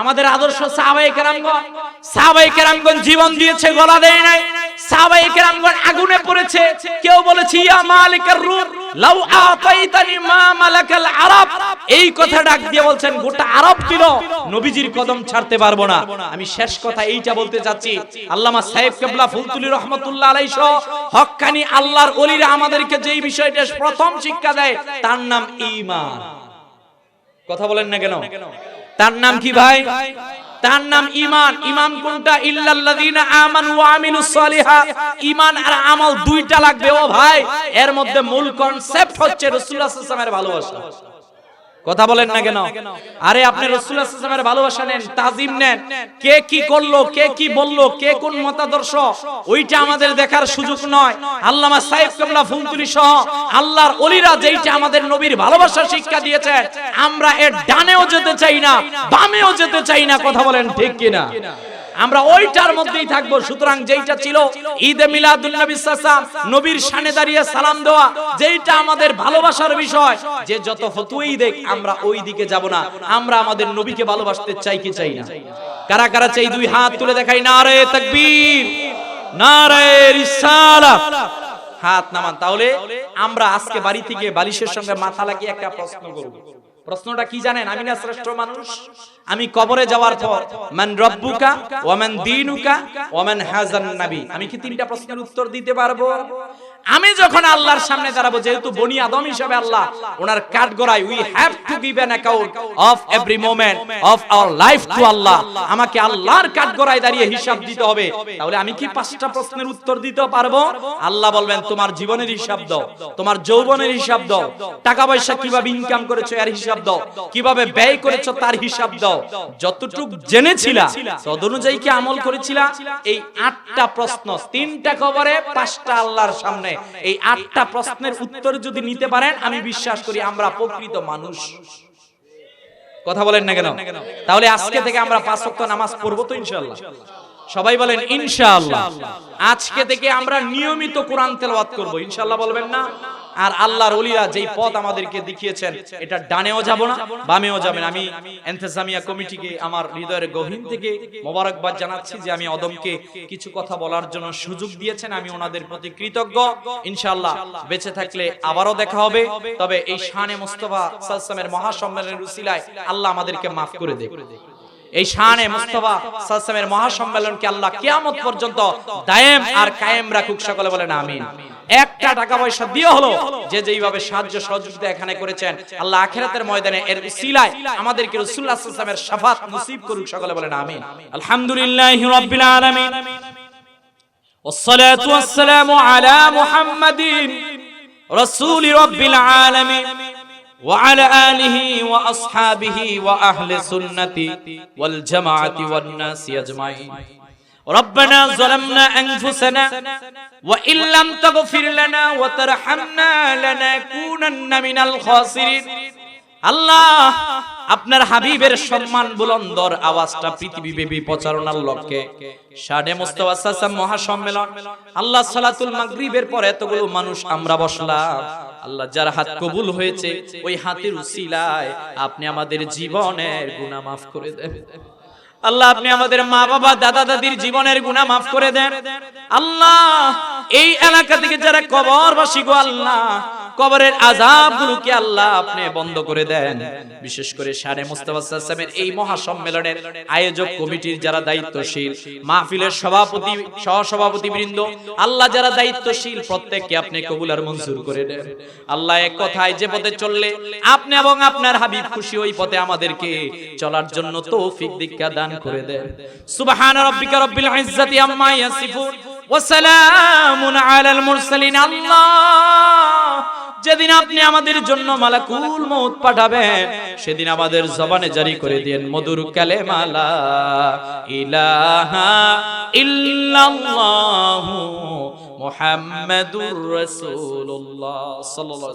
আমাদের আদর্শ সাহাবায়ে কেরামগণ জীবন দিয়েছে, গলা দেয় নাই। সাহাবায়ে কেরামগণ আগুনে পড়েছে, কেউ বলেছে ইয়া মালিকার রূহ লাউ আতাইতানি মা মালাকাল আরব, এই কথা ডাক দিয়ে বলছেন গোটা আরব দিল, নবীজির কদম ছাড়তে পারবো না। আমি শেষ কথা এইটা বলতে চাচ্ছি, আল্লামা সাহেব কেবলা ফুলতুলি রহমাতুল্লাহ আলাইহি সহ হক্কানি আল্লাহর ওলিরা আমাদেরকে যেই বিষয়টা প্রথম শিক্ষা দেয় তার নাম ঈমান। কথা বলেন না কেন? তার নাম কি ভাই? তার নাম ঈমান। ঈমান কোনটা? ইল্লাল্লাযীনা আমানু ওয়া আমিলুস সলিহাত। ঈমান আর আমল দুইটা লাগবে ও ভাই। এর মধ্যে মূল কনসেপ্ট হচ্ছে রাসূলুল্লাহ সাল্লাল্লাহু আলাইহি ওয়াসাল্লামের ভালোবাসা। কথা বলেন না কেন? আরে আপনি রাসূলুল্লাহ সাল্লাল্লাহু আলাইহি ওয়াসাল্লামের ভালোবাসা নেন, তাজিম নেন, কে কি করলো, কে কি বললো, কে কোন মতাদর্শ, ওইটা আমাদের দেখার সুযোগ নয়। আল্লামা সাহেব কেবলা ফুলতুলি সহ আল্লাহর ওলিরা যেইটা আমাদের নবীর ভালোবাসার শিক্ষা দিয়েছেন, আমরা এর ডানেও যেতে চাই না, বামেও যেতে চাই না। কথা বলেন ঠিক কিনা? আমরা ওইটার মধ্যেই থাকবো। সুতরাং যেইটা ছিল ঈদে মিলাদুন নবী সাল্লাল্লাহু আলাইহি ওয়াসাল্লাম, নবীর শানে দাঁড়িয়ে সালাম দেওয়া, যেইটা আমাদের ভালোবাসার বিষয়, যে যত ফতুয়াই দেখ আমরা ওই দিকে যাব না। আমরা আমাদের নবীকে ভালোবাসতে চাই কি চাই না? কারা কারা চাই? দুই হাত তুলে দেখাই। নারে তাকবীর, নারে রিসালাত। হাত নামান। তাহলে আমরা আজকে বাড়ি থেকে বালিশের সঙ্গে মাথা লাগিয়ে একটা প্রশ্ন করব। প্রশ্নটা কি জানেন? আমি না শ্রেষ্ঠ মানুষ? আমি কবরে যাওয়ার পর মান রব্বুকা ওয়া মান দীনুকা ওয়া মান হাযান নবী, আমি কি তিনটা প্রশ্নের উত্তর দিতে পারবো? আমি যখন আল্লাহর সামনে দাঁড়াবো, যেহেতু বনি আদম হিসেবে আল্লাহ ওনার কাঠগড়ায়, we have to give an account of every moment of our life to আল্লাহ। আমাকে আল্লাহর কাঠগড়ায় দাঁড়িয়ে হিসাব দিতে হবে। তাহলে আমি কি পাঁচটা প্রশ্নের উত্তর দিতে পারবো? আল্লাহ বলবেন তোমার জীবনের হিসাব দাও, তোমার যৌবনের হিসাব দাও, টাকা পয়সা কিভাবে ইনকাম করেছো এর হিসাব দাও, কিভাবে ব্যয় করেছো তার হিসাব দাও, যতটুকু জেনেছিলা তদ অনুযায়ী কি আমল করেছিলা। এই 8টা প্রশ্ন, 3টা কবরে, 5টা আল্লাহর সামনে। এই 8টা প্রশ্নের উত্তর যদি নিতে পারেন, আমি বিশ্বাস করি আমরা প্রকৃত মানুষ। কথা বলেন না কেন? তাহলে আজকে থেকে আমরা 5 ওয়াক্ত নামাজ পড়বো তো ইনশাআল্লাহ? সবাই বলেন ইনশাআল্লাহ। আজকে থেকে আমরা নিয়মিত কোরআন তেলাওয়াত করব, ইনশাআল্লাহ বলবেন না? আর আল্লাহর ওলিরা যেই পথ আমাদেরকে দেখিয়েছেন, এটা ডানেও যাব না, বামেও যাবেন। আমি ইন্তেজামিয়া কমিটিকে আমার হৃদয়ের গভীর থেকে মোবারকবাদ জানাচ্ছি যে আমি অদমকে কিছু কথা বলার জন্য সুযোগ দিয়েছেন। আমি ওনাদের প্রতি কৃতজ্ঞ। ইনশাআল্লাহ বেঁচে থাকলে আবারও দেখা হবে। তবে এই শানে মুস্তাফা সাল্লাল্লাহু আলাইহি ওয়াসাল্লামের মহাসম্মেলনের উসিলায় আল্লাহ আমাদেরকে মাফ করে দেন। এই শানে মুস্তাফা সাল্লাল্লাহু আলাইহি ওয়াসাল্লামের মহাসম্মেলনকে আল্লাহ কিয়ামত পর্যন্ত দায়েম আর কায়েম রাখুক। সকলে বলেন আমিন। একটা টাকা পয়সা দিয়ে হলো যে যেইভাবে সাহায্য সহযোগিতা এখানে করেছেন, আল্লাহ আখিরাতের ময়দানে এর উসিলায় আমাদেরকে রাসূলুল্লাহ সাল্লাল্লাহু আলাইহি ওয়াসাল্লামের শাফাত নসিব করুক। সকলে বলেন আমিন। আলহামদুলিল্লাহি রাব্বিল আলামিন, ওয়াসসালাতু ওয়াসসালামু আলা মুহাম্মাদিন রাসূলি রাব্বিল আলামিন ওয়া আলা আলিহি ওয়া আসহাবিহি ওয়া আহলি সুন্নতি ওয়াল জামাআতি ওয়ান নাসি আজমাইন। ربنا ظلمنا أنفسنا وإن لم تغفر لنا وترحمنا لنكونن من الخاسرين। আল্লাহ আপনার হাবিবের সম্মান বুলন্দর আওয়াজটা পৃথিবীব্যাপী প্রচারণার লক্ষ্যে শানে মুস্তাফা সাল্লাল্লাহু আলাইহি ওয়াসাল্লাম মহাসম্মেলন, আল্লাহ সালাতুল মাগরিবের পর এতগুলো মানুষ আমরা বসলাম। আল্লাহ যার হাত কবুল হয়েছে, ওই হাতের উসিলায় আপনি আমাদের জীবনের গুনাহ মাফ করে দেন। আল্লাহ আপনি আমাদের মা বাবা দাদা দাদির জীবনের গুনাহ মাফ করে দেন। আল্লাহ এই এলাকা থেকে যারা কবরবাসী গো আল্লাহ, কবরের আযাবগুলোকে আল্লাহ আপনি বন্ধ করে দেন। বিশেষ করে শানে মুস্তাফা সাল্লাল্লাহু আলাইহি ওয়াসাল্লামের এই মহাসম্মেলনের আয়োজক কমিটির যারা দায়িত্বশীল, মাহফিলের সভাপতি, সহসভাপতি বৃন্দ, আল্লাহ যারা দায়িত্বশীল, প্রত্যেককে আপনি কবুল আর মঞ্জুর করে দেন। আল্লাহ এক কথায় যে পথে চললে আপনি এবং আপনার হাবিব খুশি, ওই পথে আমাদেরকে চলার জন্য তৌফিক দীক্ষা দান করে দেন। সুবহান রাব্বিকা রাব্বিল ইজ্জাতি আম্মা ইয়াসিফুন ওয়া সালামুন আলাল মুরসালিন। আল্লাহ, যেদিন আপনি আমাদের জন্য মালাকুল মউত পাঠাবেন, সেদিন আমাদের জবানে জারি করে দেন মধুর কালেমা লা ইলাহা ইল্লাল্লাহু মুহাম্মাদুর রাসূলুল্লাহ সাল্লাল্লাহু আলাইহি ওয়াসাল্লাম।